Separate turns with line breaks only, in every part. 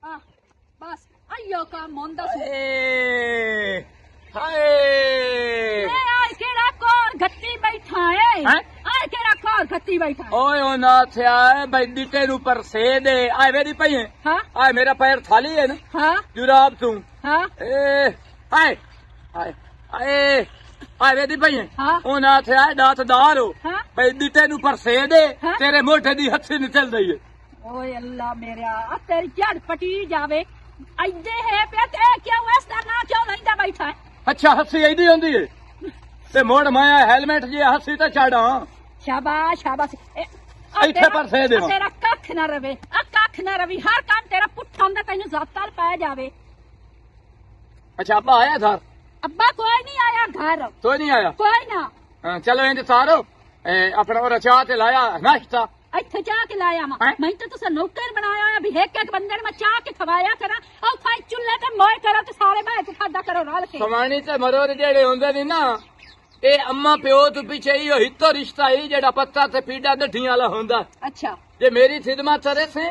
ਆ ਬਸ ਆਇਓ ਕੰਮ ਹੁੰਦਾ ਸੀ
ਹਾਏ
ਆਏ ਕਿਹੜਾ ਕੋਰ ਘੱਟੀ ਬੈਠਾ ਹੈ
ਹੈਂ?
ਆਏ ਕਿਹੜਾ ਕੋਰ ਘੱਟੀ ਬੈਠਾ ਹੈ
ਓਏ ਉਹ ਨਾ ਥਿਆ ਬਈ ਦਿੱਤੇ ਨੂੰ ਪਰ ਸੇ ਦੇ ਆਏ ਮੇਰੀ ਪਈ ਹੈ
ਹਾਂ
ਆਏ ਮੇਰਾ ਪੈਰ थाली है ना
ਹਾਂ
जुराब तू
ਹਾਂ
ए हाय हाय आए आए मेरी पई है
हाँ।
ओ ना थिया दातदार हो
हाँ।
बई दिते नु पर से दे
हाँ।
तेरे मोठे दी हथी निकल रही है
ਓਏ ਅੱਲਾ ਮੇਰਿਆ ਆ ਤੇਰੀ ਝੜ ਪਟੀ ਜਾਵੇ ਐਡੇ ਹੈ ਪਿਆ ਤੇ ਇਹ ਕਿਉਂ ਇਸ ਦਾ ਨਾ ਕਿਉਂ ਲੈਂਦਾ ਬੈਠਾ ਹੈ
अच्छा हसी ऐदी होंदी है ते मोड़ माया हेलमेट जी हसी ते छाड़ा
ਸ਼ਾਬਾਸ਼ ਸ਼ਾਬਾਸ਼
ਇੱਥੇ ਪਰ ਸੇ ਦੇਵਾਂ।
ਤੇਰਾ ਕੱਖ ਨਾ ਰਵੇ ਆ ਕੱਖ ਨਾ ਰਵੀ ਹਰ ਕੰਮ ਤੇਰਾ ਪੁੱਠਾ ਹੁੰਦਾ ਤੈਨੂੰ ਜ਼ਾਤਾਲ ਪੈ ਜਾਵੇ
अच्छा अब्बा आया था
ਅੱਬਾ ਕੋਈ ਨਹੀਂ ਆਇਆ ਘਰ
तो नहीं आया
ਕੋਈ ਨਾ
हाँ, चलो इंज सारो अपना और चाह ते लाया नाश्ता
ਇੱਥੇ ਚਾਹ ਕੇ ਲਾਇਆ ਮੈਂ
ਹੈਂ?
ਮੈਂ ਤਾਂ ਤੁਸੀਂ ਨੌਕਰ ਬਣਾਇਆ ਹੋਇਆ ਵੀ ਇੱਕ ਇੱਕ ਬੰਦੇ ਨੂੰ ਮੈਂ ਚਾਹ ਕੇ ਖਵਾਇਆ ਕਰਾਂ ਉਹ ਖਾਈ ਚੁੱਲ੍ਹੇ ਤੇ ਮੋਏ ਕਰੋ ਤੇ ਸਾਰੇ ਬਹਿ ਕੇ ਖਾਦਾ ਕਰੋ ਰਲ ਕੇ
ਸਮਾਣੀ ਤੇ ਮਰੋ ਦੇ ਜਿਹੜੇ ਹੁੰਦੇ ਨੇ ਨਾ ਇਹ ਅੰਮਾ ਪਿਓ ਤੋਂ ਪਿੱਛੇ ਹੀ ਹਿੱਤੋ ਰਿਸ਼ਤਾ ਹੀ ਜਿਹੜਾ ਪੱਤਾ ਤੇ ਪੀੜਾ ਡੱਠੀਆਂ ਵਾਲਾ ਹੁੰਦਾ
ਅੱਛਾ
ਜੇ ਮੇਰੀ ਖਿਦਮਤ करे से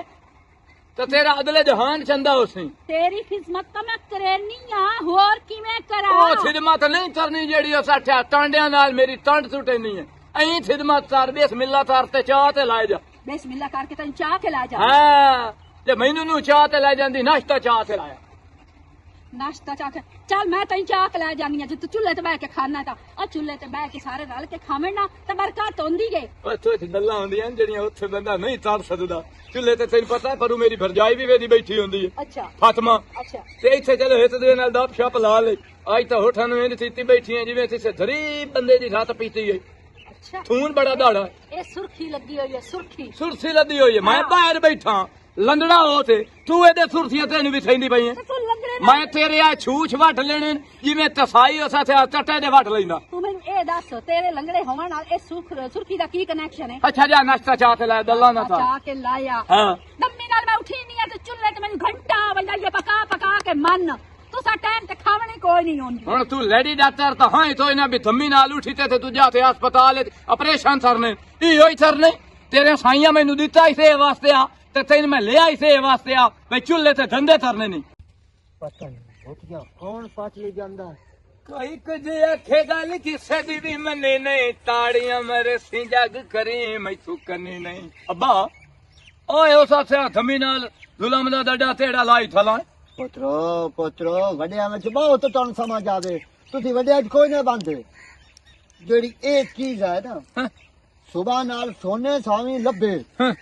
तो तेरा अगले जहान चंदा उसे
ਤੇਰੀ ਖਿਦਮਤ ਤਾਂ ਮੈਂ ਕਰਨੀ ਆ ਹੋਰ ਕਿਵੇਂ ਕਰਾਂ
ਉਹ ਖਿਦਮਤ ਨਹੀਂ ਕਰਨੀ ਜਿਹੜੀ ਉਹ ਸਾਠਿਆ ਟਾਂਡਿਆਂ ਨਾਲ ਮੇਰੀ ਟੰਡ ਸੁੱਟੇ ਨਹੀਂ ਹੈ ਐਂ ਖਿਦਮਤ ਕਰ ਬਿਸਮਿਲ੍ਲਾ ਕਰ ਤੇ ਚਾਹ ਤੇ ਲਾਏ ਜਾ
ਬਿਸਮਿਲ੍ਲਾ ਕਰਕੇ ਤੈਨੂੰ ਚਾਹ ਕੇ ਲਾ ਜਾ
ਹਾਂ ਜੇ ਮੈਨੂੰ ਨੂੰ ਚਾਹ ਤੇ ਲੈ ਜਾਂਦੀ ਨਾਸ਼ਤਾ ਚਾਹ ਤੇ ਲਾਇਆ
ਨਾਸ਼ਤਾ ਚਾਹ ਕੇ ਚੱਲ ਮੈਂ ਤੈਨੂੰ ਚਾਹ ਕੇ ਲੈ ਜਾਨੀ ਆ ਜੇ ਤੂੰ ਚੁੱਲ੍ਹੇ ਤੇ ਬਹਿ ਕੇ ਖਾਣਾ ਤਾਂ ਉਹ ਚੁੱਲ੍ਹੇ ਤੇ ਬਹਿ ਕੇ ਸਾਰੇ ਰਲ ਕੇ ਖਾਵਣ ਨਾ ਤਾਂ ਬਰਕਤ ਹੁੰਦੀ ਏ
ਉੱਥੇ ਗੱਲਾਂ ਹੁੰਦੀਆਂ ਨੇ ਜਿਹੜੀਆਂ ਉੱਥੇ ਬੰਦਾ ਨਹੀਂ ਤਰ ਸਕਦਾ ਚੁੱਲ੍ਹੇ ਤੇ ਤੈਨੂੰ ਪਤਾ ਪਰੂ ਮੇਰੀ ਭਰਜਾਈ ਵੀ ਵੇਦੀ ਬੈਠੀ ਹੁੰਦੀ ਹੈ
ਅੱਛਾ
ਫਾਤਮਾ
ਅੱਛਾ
ਤੇ ਇੱਥੇ ਚਲੋ ਹਿੱਤ ਦੇ ਨਾਲ ਦੱਪ ਛੱਪ ਲਾ ਲੈ ਅੱਜ ਤਾਂ ਹੋਠਾਂ ਨੂੰ ਇੰਜ ਥੀਤੀ ਬੈਠੀਆਂ ਜਿਵੇਂ ਕਿਸੇ ਧਰੀ ਬੰਦੇ ਦੀ ਰਾਤ ਪੀਤੀ ਹੈ
ਅੱਛਾ
ਥੂਨ ਬੜਾ ਦਾੜਾ
ਇਹ ਸੁਰਖੀ ਲੱਗੀ ਹੋਈ ਹੈ ਸੁਰਖੀ
ਸੁਰਸੀ ਲੱਦੀ ਹੋਈ ਹੈ ਮੈਂ ਬਾਹਰ ਬੈਠਾ ਲੰਗੜਾ ਹੋ ਤੇ ਤੂੰ ਇਹਦੇ ਸੁਰਸੀਆਂ ਤੈਨੂੰ ਵੀ ਥੈਂਦੀ ਪਈ ਹੈ
ਤੇ ਤੂੰ ਲੰਗੜੇ
ਮੈਂ ਤੇਰੇ ਆ ਛੂਛ ਵੱਟ ਲੈਣੇ ਜਿਵੇਂ ਤਸਾਈ ਉਸ ਤੇ ਚੱਟੇ ਦੇ ਵੱਟ ਲੈਂਦਾ
ਤੂੰ ਮੈਨੂੰ ਇਹ ਦੱਸ ਤੇਰੇ ਲੰਗੜੇ ਹੋਣ ਨਾਲ ਇਹ ਸੁਰਖੀ ਦਾ ਕੀ ਕਨੈਕਸ਼ਨ ਹੈ
ਅੱਛਾ ਜਾ ਨਾਸ਼ਤਾ ਚਾਹ ਤੇ ਲੈ ਦੱਲਾਂ ਨਾ ਤਾਂ
ਚਾਹ ਕੇ ਲਾਇਆ
ਹਾਂ
ਦੰਮੀ ਨਾਲ ਮੈਂ ਉੱਠੀ ਨਹੀਂ ਆ ਤੇ ਚੁੱਲ੍ਹੇ ਤੇ ਮੈਨੂੰ ਘੰਟਾ ਵੱਜਾ ਇਹ ਪਕਾ ਪਕਾ ਕੇ ਮਨ ਤੂੰ ਸਾ ਟਾਈਮ ਤੇ ਖਾਵਣੀ ਕੋਈ ਨਹੀਂ ਹੁੰਦੀ
ਹੁਣ ਤੂੰ ਲੇਡੀ ਡਾਕਟਰ ਤਾਂ ਹਾਂ ਤੋ ਇਹਨਾਂ ਵੀ ਧੰਮੀ ਨਾਲ ਉਠੀ ਤੇ ਤੂੰ ਜਾ ਤੇ ਹਸਪਤਾਲ ਆਪਰੇਸ਼ਨ ਕਰਨੇ ਇਹੋ ਹੀ ਕਰਨੇ ਤੇਰੇ ਸਾਈਆਂ ਮੈਨੂੰ ਦਿੱਤਾ ਇਸੇ ਵਾਸਤੇ ਆ ਤੇ ਤੈਨੂੰ ਮੈਂ ਲਿਆ ਇਸੇ ਵਾਸਤੇ ਆ ਵੀ ਚੁੱਲ੍ਹੇ ਤੇ ਧੰਦੇ ਕਰਨੇ ਨਹੀਂ
ਪਤਾ ਨਹੀਂ ਉੱਠ ਗਿਆ ਕੌਣ ਪਾਚ ਲੈ ਜਾਂਦਾ
ਕੋਈ ਕੁਝ ਆਖੇ ਗੱਲ ਕਿਸੇ ਦੀ ਵੀ ਮੰਨੇ ਨਹੀਂ ਤਾੜੀਆਂ ਮੇਰੇ ਸੀ ਜੱਗ ਕਰੇ ਮੈਥੋਂ ਕਰਨੀ ਨਹੀਂ ਅੱਬਾ ਓਏ ਉਸ ਆਸੇ ਧੰਮੀ ਨਾਲ ਜ਼ੁਲਮ ਦਾ ਡੱਡਾ ਤੇੜਾ ਲਾਈ ਥਲਾ
ਪੁੱਤਰੋ ਵੱਡਿਆਂ ਵਿੱਚ ਬਹੁਤ ਤੁਹਾਨੂੰ ਸਮਝ ਆਵੇ ਤੁਸੀਂ ਵੱਡਿਆਂ 'ਚ ਕੋਈ ਨਾ ਬੰਦੇ ਜਿਹੜੀ ਇਹ ਚੀਜ਼ ਹੈ ਨਾ
ਹਾਂ
ਸੁਬਾਹ ਨਾਲ ਸੋਨੇ ਸਾਵੀਂ ਲੱਭੇ
ਹਾਂ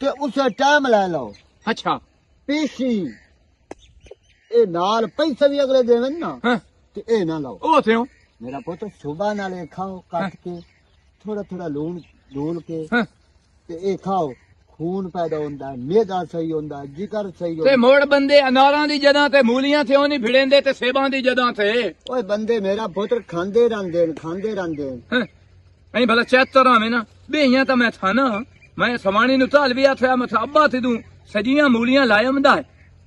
ਤੇ ਉਸੇ ਟਾਈਮ ਲੈ ਲਓ
ਅੱਛਾ
ਪੀਸੀ ਇਹ ਨਾਲ ਪੈਸੇ ਵੀ ਅਗਲੇ ਦੇਣ ਨਾ
ਹਾਂ
ਤੇ ਇਹ ਨਾ ਲਓ
ਉਹ ਸਿਓ
ਮੇਰਾ ਪੁੱਤ ਸੁਬਾਹ ਨਾਲ ਇਹ ਖਾਓ ਕੱਟ ਕੇ ਥੋੜਾ ਥੋੜਾ ਲੂਣ ਡੋਲ ਕੇ
ਹਾਂ
ਤੇ ਇਹ ਖਾਓ ਖੂਨ ਪੈਦਾ ਹੁੰਦਾ ਮੇਦਾ ਸਹੀ ਹੁੰਦਾ ਜਿਗਰ ਸਹੀ
ਤੇ
ਹੁੰਦਾ
ਮੋੜ ਬੰਦੇ ਅਨਾਰਾਂ ਦੀ ਜਗ੍ਹਾ ਤੇ ਮੂਲੀਆਂ ਤੇ ਉਹ ਨਹੀਂ ਫਿੜੇਂਦੇ ਤੇ ਸੇਬਾਂ ਦੀ ਜਗ੍ਹਾ ਤੇ
ਓਏ ਬੰਦੇ ਮੇਰਾ ਪੁੱਤਰ ਖਾਂਦੇ ਰਹਿੰਦੇ ਨੇ
ਐਂ ਭਲਾ ਚੈਤਰ ਆਵੇਂ ਨਾ ਬੇਈਆਂ ਤਾਂ ਮੈਂ ਥਾ ਨਾ ਮੈਂ ਸਮਾਣੀ ਨੂੰ ਧਾਲ ਵੀ ਆਥਿਆ ਮੈਂ ਅੱਬਾ ਤੇ ਤੂੰ ਸਜੀਆਂ ਮੂਲੀਆਂ ਲਾਇਮਦਾ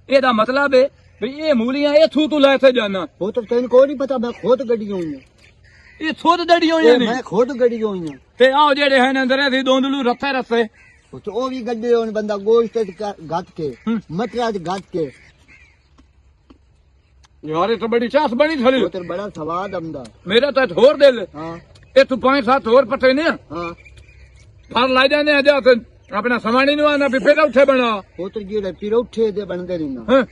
ਇਹਦਾ ਮਤਲਬ ਹੈ ਵੀ ਇਹ ਮੂਲੀਆਂ ਇਥੋਂ ਤੂੰ ਲੈ ਤੇ ਜਾਣਾ
ਪੁੱਤਰ ਤੈਨੂੰ ਕੋਈ ਨਹੀਂ ਪਤਾ ਮੈਂ ਖੁਦ ਗੱਡੀ ਹੋਈ ਹਾਂ
ਇਹ ਥੋੜ ਡੜੀ ਹੋਈਆਂ ਨੇ
ਮੈਂ ਖੁਦ ਗੱਡੀ ਹੋਈ ਹਾਂ
ਤੇ ਆਹ ਜਿਹੜੇ ਹਨ ਅੰਦਰ ਇਹ ਦੋਂਦਲੂ ਰੱਥੇ
ਪੁੱਤ ਉਹ ਵੀ ਗੱਡੇ ਹੋਣ ਬੰਦਾ ਗੋਸ਼ਤ ਚ ਗੱਤ ਕੇ ਮਟਰਾਂ ਚ ਗੱਤ ਕੇ
ਯਾਰ ਇਹ ਤਾਂ ਬੜੀ ਚਾਸ ਬਣੀ ਥਲੀ
ਪੁੱਤਰ ਬੜਾ ਸਵਾਦ ਆਉਂਦਾ
ਮੇਰਾ ਤਾਂ ਹੋਰ ਦਿਲ
ਹਾਂ
ਇਹ ਤੂੰ 5-7 ਹੋਰ ਪੱਟੇ ਨੇ
ਹਾਂ
ਫਰ ਲੈ ਜਾਂਦੇ ਆ ਜਾ ਆਪਣਾ ਸਮਾਣੀ ਨੂੰ ਆਣਾ ਵੀ ਫਿਰ ਉੱਥੇ ਬਣਾ
ਪੁੱਤਰ ਜਿਹੜੇ ਪਿਰੌਠੇ ਦੇ ਬਣਦੇ ਨੇ ਨਾ
ਹਾਂ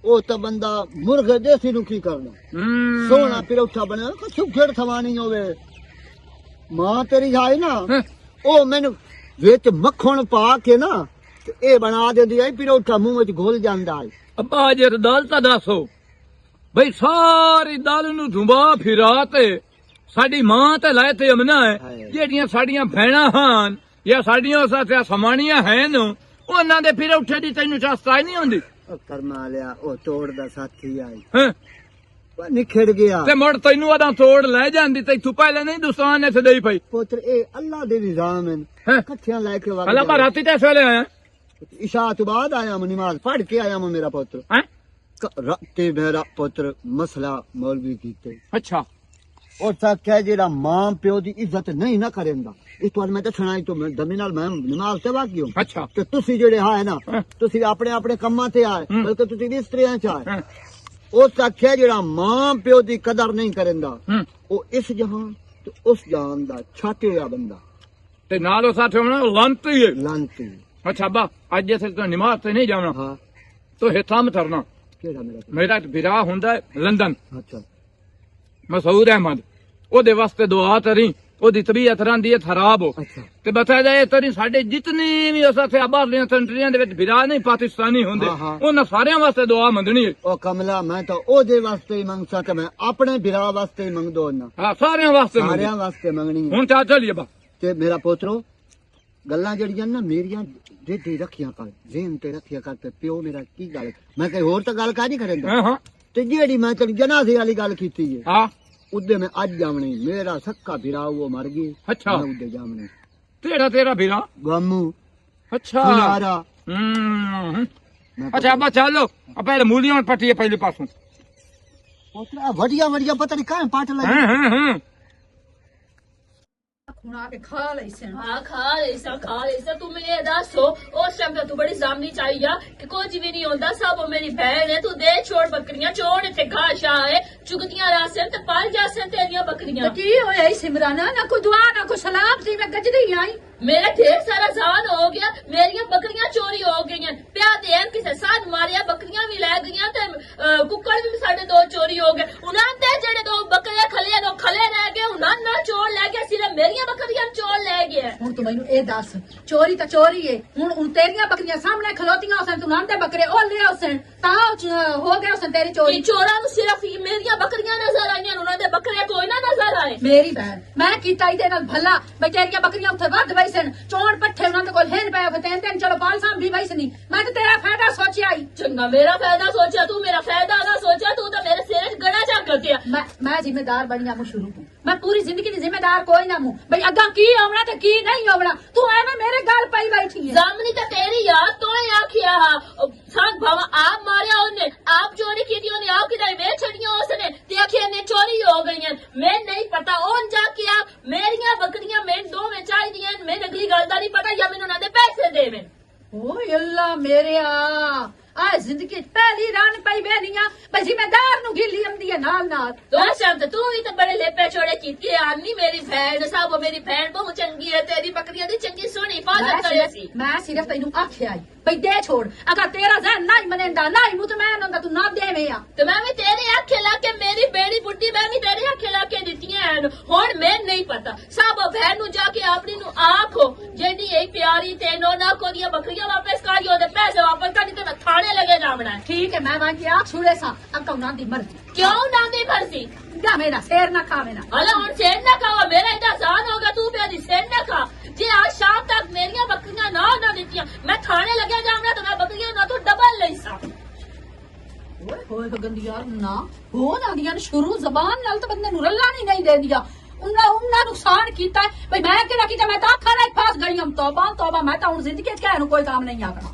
ਉਹ ਤਾਂ ਬੰਦਾ ਮੁਰਗੇ ਦੇਸੀ ਨੂੰ ਕੀ ਕਰਨਾ ਸੋਹਣਾ ਪਿਰੌਠਾ ਬਣਾ ਸੁਖੜ ਥਵਾਨੀ ਹੋਵੇ ਮਾਂ ਤੇਰੀ ਆਈ ਨਾ
ਹਾਂ
ਉਹ ਮੈਨੂੰ ਵਿੱਚ ਮੱਖਣ ਪਾ ਕੇ ਨਾ ਤੇ ਇਹ ਬਣਾ ਦਿੰਦੀ ਐ ਪਿਰੌਠਾ ਮੂੰਹ ਵਿੱਚ ਘੁਲ ਜਾਂਦਾ ਹੈ
ਅੱਬਾ ਜੇ ਦਾਲ ਤਾਂ ਦੱਸੋ ਬਈ ਸਾਰੀ ਦਾਲ ਨੂੰ ਧੁੰਬਾ ਫਿਰਾ ਤੇ ਸਾਡੀ ਮਾਂ ਤੇ ਲੈ ਤੇ ਅਮਨਾ ਹੈ ਜਿਹੜੀਆਂ ਸਾਡੀਆਂ ਭੈਣਾਂ ਹਨ ਜਾਂ ਸਾਡੀਆਂ ਸਾਥੀਆਂ ਸਮਾਣੀਆਂ ਹਨ ਉਹਨਾਂ ਦੇ ਫਿਰ ਉੱਠੇ ਦੀ ਤੈਨੂੰ ਚਾਸਤਾ ਨਹੀਂ ਹੁੰਦੀ
ਉਹ ਕਰਮਾ ਲਿਆ ਉਹ ਤੋੜ ਦਾ ਸਾਥੀ ਆਈ
ਹਾਂ
ਨਿਖੜ ਗਿਆ
ਤੇ ਮੁੜ ਤੈਨੂੰ ਉਹਦਾ ਤੋੜ ਲੈ ਜਾਂਦੀ ਤੇ ਤੂੰ ਪਹਿਲੇ ਨਹੀਂ ਦੁਸਾਨ ਨੇ ਸਦਈ ਪਈ
ਪੁੱਤਰ ਇਹ ਅੱਲਾ ਦੇ ਨਿਜ਼ਾਮ ਹਨ
ਹੈਂ?
ਇਕੱਠਿਆਂ ਲੈ ਕੇ
ਹਲਾ ਮੈਂ ਰਾਤੀ ਤੇ ਸਵੇਲੇ ਆਇਆ
ਇਸ਼ਾ ਤੋਂ ਬਾਅਦ ਆਇਆ ਮੈਂ ਨਮਾਜ਼ ਪੜ੍ਹ ਕੇ ਆਇਆ ਮੈਂ ਮੇਰਾ ਪੁੱਤਰ
ਹੈ
ਰਾਤੇ ਮੇਰਾ ਪੁੱਤਰ ਮਸਲਾ ਮੌਲਵੀ ਕੀਤੇ
ਅੱਛਾ
ਉਹ ਤੱਕ ਹੈ ਜਿਹੜਾ ਮਾਂ ਪਿਓ ਦੀ ਇੱਜ਼ਤ ਨਹੀਂ ਨਾ ਕਰੇਂਦਾ ਇਸ ਤੋਂ ਮੈਂ ਦੱਸਣਾ ਹੀ ਤੋਂ ਦਮੀ ਨਾਲ ਮੈਂ ਨਮਾਜ਼ ਤੇ ਵਾਕਿਓ
ਅੱਛਾ
ਤੇ ਤੁਸੀਂ ਜਿਹੜੇ ਹੈ ਨਾ
ਹਾਂ।
ਤੁਸੀਂ ਆਪਣੇ ਆਪਣੇ ਕੰਮਾਂ ਤੇ ਆਏ
ਹੂੰ।
ਬਲਕਿ ਤੁਸੀਂ ਇਸਤਰੀਆਂ ਚ ਆਏ
ਹਾਂ।
ਉਹ ਤੱਕ ਹੈ ਜਿਹੜਾ ਮਾਂ ਪਿਓ ਦੀ ਕਦਰ ਨਹੀਂ ਕਰੇਂਦਾ
ਹੂੰ।
ਉਹ ਇਸ ਜਹਾਨ ਤੇ ਉਸ ਜਹਾਨ ਦਾ ਛਾਟੇ ਹੋਇਆ ਬੰਦਾ
ਤੇ ਨਾਲ ਉਹ ਸਾਥ ਹੋਣਾ ਲਾਂਤੀ ਹੈ
ਲਾਂਤੀ।
ਅੱਛਾ ਬਾ ਅੱਜ ਜੇ ਤੂੰ ਨਮਾਜ਼ ਤੇ ਨਹੀਂ ਜਾਣਾ
ਹਾਂ
ਤੋ ਹਿੱਥਾਂ ਮਤਰਨਾ
ਕਿਹੜਾ ਮੇਰਾ
ਮੇਰਾ ਇੱਕ ਵਿਰਾਹ ਹੁੰਦਾ ਹੈ ਲੰਡਨ
ਅੱਛਾ
ਮਸਊਦ ਅਹਿਮਦ ਉਹਦੇ ਵਾਸਤੇ ਦੁਆ ਕਰੀ ਉਹਦੀ ਤਬੀਅਤ ਰਹਿੰਦੀ ਹੈ ਖਰਾਬ ਹੋ
ਅੱਛਾ
ਤੇ ਬਤਾ ਜਾਏ ਤੇਰੀ ਸਾਡੇ ਜਿਤਨੇ ਵੀ ਉਸ ਸੇ ਬਾਹਰਲੀਆਂ ਕੰਟਰੀਆਂ ਦੇ ਵਿੱਚ ਵਿਰਾਹ ਨਹੀਂ ਪਾਕਿਸਤਾਨੀ ਹੁੰਦੇ
ਹਾਂ, ਹਾਂ।
ਉਹਨਾਂ ਸਾਰਿਆਂ ਵਾਸਤੇ ਦੁਆ ਮੰਗਣੀ ਹੈ
ਉਹ ਕਮਲਾ ਮੈਂ ਤਾਂ ਉਹਦੇ ਵਾਸਤੇ ਹੀ ਮੰਗਦਾ ਕਿ ਮੈਂ ਆਪਣੇ ਵਿਰਾਹ ਵਾਸਤੇ ਹੀ ਮੰਗਦੋ ਨਾ
ਹਾਂ ਸਾਰਿਆਂ ਵਾਸਤੇ ਮੰਗਣੀ।
ਸਾਰਿਆਂ ਵਾਸਤੇ ਮੰਗਣੀ ਹੈ
ਹੁਣ ਚਾ ਚੱਲੀਏ ਬਾ
ਤੇ ਮੇਰਾ ਪੋਤਰੋ ਗੱਲਾਂ ਜਿਹੜੀਆਂ ਨਾ ਮੇਰੀਆਂ ਦੇ ਰੱਖੀਆਂ ਕਰ ਜ਼ੇਨ ਤੇ ਰੱਖਿਆ ਕਰ ਤੇ ਪਿਓ ਮੇਰਾ ਕੀ ਗੱਲ ਮੈਂ ਕਹੀ ਹੋਰ ਤਾਂ ਗੱਲ ਕਾਹਦੀ ਕਰੇਂਦਾ
ਹਾਂ ਹਾਂ
ਤੇ ਜਿਹੜੀ ਮੈਂ ਤੇਰੀ ਜਨਾਜ਼ੇ ਵਾਲੀ ਗੱਲ ਕੀਤੀ ਹੈ
ਹਾਂ
ਉਹਦੇ ਮੈਂ ਅੱਜ ਜਾਵਣੀ ਮੇਰਾ ਸੱਕਾ ਵਿਰਾਹ ਉਹ ਮਰ ਗਈ
ਅੱਛਾ।
ਮੈਂ ਉਹਦੇ ਜਾਵਣੀ
ਤੇਰਾ ਵਿਰਾਹ
ਗਮੂ
ਅੱਛਾ
ਸੁਨਾਰਾ
ਹੂੰ
ਮੈਂ
ਅੱਛਾ ਬਾ ਚਲੋ ਆ ਪਹਿਲੇ ਮੂਲੀਆਂ ਪੱਟੀਏ ਪਹਿਲੇ ਪਾਸੋਂ
ਪੋਤਰਾ ਵੱਡੀਆਂ ਵੱਡੀਆਂ ਪਤਾ ਨਹੀਂ ਕਾਹ ਪਾਟ ਲੱਗੀ
ਹਾਂ ਹਾਂ ਹਾਂ
खुना के खा लई से
हाँ खा ले तू मैंने दस हो उस टाइम तू बड़ी सामनी चाहिए कि कुछ भी नहीं होता सब मेरी बहन है तू दे छोड़ बकरियां छोड़ इतने घाह शाह है चुगदियां रासन ते पाल जासन तेरियां बकरियां
की होया सिमराना ना कोई दुआ ना कोई सलाम थी मैं गजदी आई
मेरा ढेर सारा जान हो गया मेरिया बकरियां चोरी हो गई प्या देन किसे साथ मारिया बकरियां भी लै गई ते कुक्कड़ भी साढ़े दो चोरी हो गए उन्हां ते जेड़े दो बकरियां खले दो खले रह गए उन्हां ना चोर ले गया सिर्फ मेरिया बकरियां चोर ले गया
ਹੁਣ ਤੂੰ ਮੈਨੂੰ ਇਹ ਦੱਸ ਚੋਰੀ ਤਾਂ ਚੋਰੀ ਏ ਹੁਣ ਤੇਰੀਆਂ ਬੱਕਰੀਆਂ ਸਾਹਮਣੇ ਖਲੋਤੀਆਂ ਉਸਨ ਤੂੰ ਨਾਂਦੇ ਬੱਕਰੇ ਉਹ ਲੈ ਉਸਨ ਤਾਂ ਹੋ ਗਿਆ ਉਸਨ ਤੇਰੀ
कि
ਚੋਰੀ
चोरा नु सिर्फ मेरिया बकरियां नजर आईयां उन्हां दे बकरे कोई ना नजर आए
ਮੇਰੀ ਭੈਣ ਮੈਂ ਕੀਤਾ ਇਹਦੇ ਨਾਲ ਭੱਲਾ ਬਈ ਤੇਰੀਆਂ ਬੱਕਰੀਆਂ ਉੱਥੇ ਵੱਧ ਬਈ ਸਨ ਚੋਣ ਪੱਠੇ ਉਹਨਾਂ ਦੇ ਕੋਲ ਹਿੰਨ ਪਏ ਫਤੈਨ ਤੈਨ ਚਲੋ ਪਾਲ ਸਾਂ ਵੀ ਬਈ ਸਨੀ ਮੈਂ ਤਾਂ ਤੇਰਾ ਫਾਇਦਾ ਸੋਚਿਆ ਹੀ
चंगा मेरा फायदा सोचा तू मेरा फायदा ना सोचा तू तो मेरे सिर च गड़ा चक दिया
ਮੈਂ ਜ਼ਿੰਮੇਦਾਰ ਬਣੀਆਂ ਮੂੰ ਸ਼ੁਰੂ ਤੋਂ ਮੈਂ ਪੂਰੀ ਜ਼ਿੰਦਗੀ ਦੀ ਜ਼ਿੰਮੇਦਾਰ ਕੋਈ ਨਾ ਮੂੰ ਬਈ ਅੱਗਾ ਕੀ ਆਉਣਾ ਤੇ ਕੀ ਨਹੀਂ ਆਉਣਾ ਤੂੰ ਐਵੇਂ ਮੇਰੇ ਗੱਲ ਪਈ ਬੈਠੀ ਹੈ
जामनी तो तेरी यार तो आखिया सांग भावा आप मारिया उन्हें आप चोरी की थी उन्हें आप किधर वे छड़ियां उसने ते आखिया ने चोरी हो गई हैं मैं नहीं पता ओन जाके आप मेरियां बकरियां मैं दो में चाह दी हैं मैं अगली गल दा नहीं पता या मैनू ना दे पैसे देवे
ਓਏ ਅੱਲਾ ਮੇਰਿਆ ਆ ਜ਼ਿੰਦਗੀ ਪਹਿਲੀ ਰਾਨ ਪਈ ਬੈਨੀਆਂ ਬਈ ਜ਼ਿੰਮੇਦਾਰ ਨੂੰ ਗਿੱਲੀ ਆਉਂਦੀ ਹੈ ਨਾਲ ਨਾਲ
तो शब्द तू ही तो बड़े लेपे छोड़े कीती है आनी मेरी बहन साहब मेरी बहन बहुत चंगी है तेरी बकरियां दी चंगी सोनी हिफाजत करे सी
ਮੈਂ ਸਿਰਫ ਤੈਨੂੰ ਆਖਿਆ ਈ ਬਈ ਦੇ ਛੋੜ ਅਗਰ ਤੇਰਾ ਜ਼ਹਿਨ ਨਹੀਂ ਮੰਨਦਾ ਨਹੀਂ ਮੁਤਮੈਨ ਹੁੰਦਾ ਤੂੰ ਨਾ ਦੇਵੇਂ ਆ
तो मैं भी तेरे आखे ला के मेरी बेड़ी बुड्ढी मैं भी तेरे आखे ला के दित्तियां हैं हुण मैं नहीं पता सब बहन नु जाके अपनी नु आखो जेडी ए प्यारी ते नो ना को दिया बकरियां वापस काढ़ियो ते पैसे वापस काढ़ी तो थाने लगे जावना है
ਠੀਕ ਹੈ ਮੈਂ ਵਾਂਗੀ ਆਖ ਛੁੜੇ ਸਾਂ ਅੱਕਾ ਉਹਨਾਂ ਦੀ ਮਰਜ਼ੀ
क्यों ना दी भरसी
ਜਾ ਮੇਰਾ ਸ਼ੇਰ ਨਾ ਖਾਵੇ ਨਾ
अला हुण सेन ना खावा मेरा इतना आसान होगा तू मेरी सेन ना खा जे आज शाम तक मेरिया बकरियां ना दित्तियां मैं थाने लगे जावना तो मैं बकरियां ना तो डबल लई सा
ਓਏ ਹੋਏ ਗੰਦੀਆਂ ਨਾ ਹੋ ਜਾਂਦੀਆਂ ਨੇ ਸ਼ੁਰੂ ਜ਼ਬਾਨ ਨਾਲ ਤਾਂ ਬੰਦੇ ਨੂੰ ਰੱਲਾ ਨਹੀਂ ਦੇਂਦੀਆਂ ਉਹਨਾਂ ਨੁਕਸਾਨ ਕੀਤਾ ਹੈ ਬਈ ਮੈਂ ਕਿਹੜਾ ਕੀਤਾ ਮੈਂ ਤਾਂ ਅੱਖਾਂ ਨਾਲ ਫਸ ਗਈ ਹਾਂ ਤੌਬਾ ਮੈਂ ਤਾਂ ਹੁਣ ਜ਼ਿੰਦਗੀ 'ਚ ਕਹਿ ਨੂੰ ਕੋਈ ਕੰਮ ਨਹੀਂ ਆਕਣਾ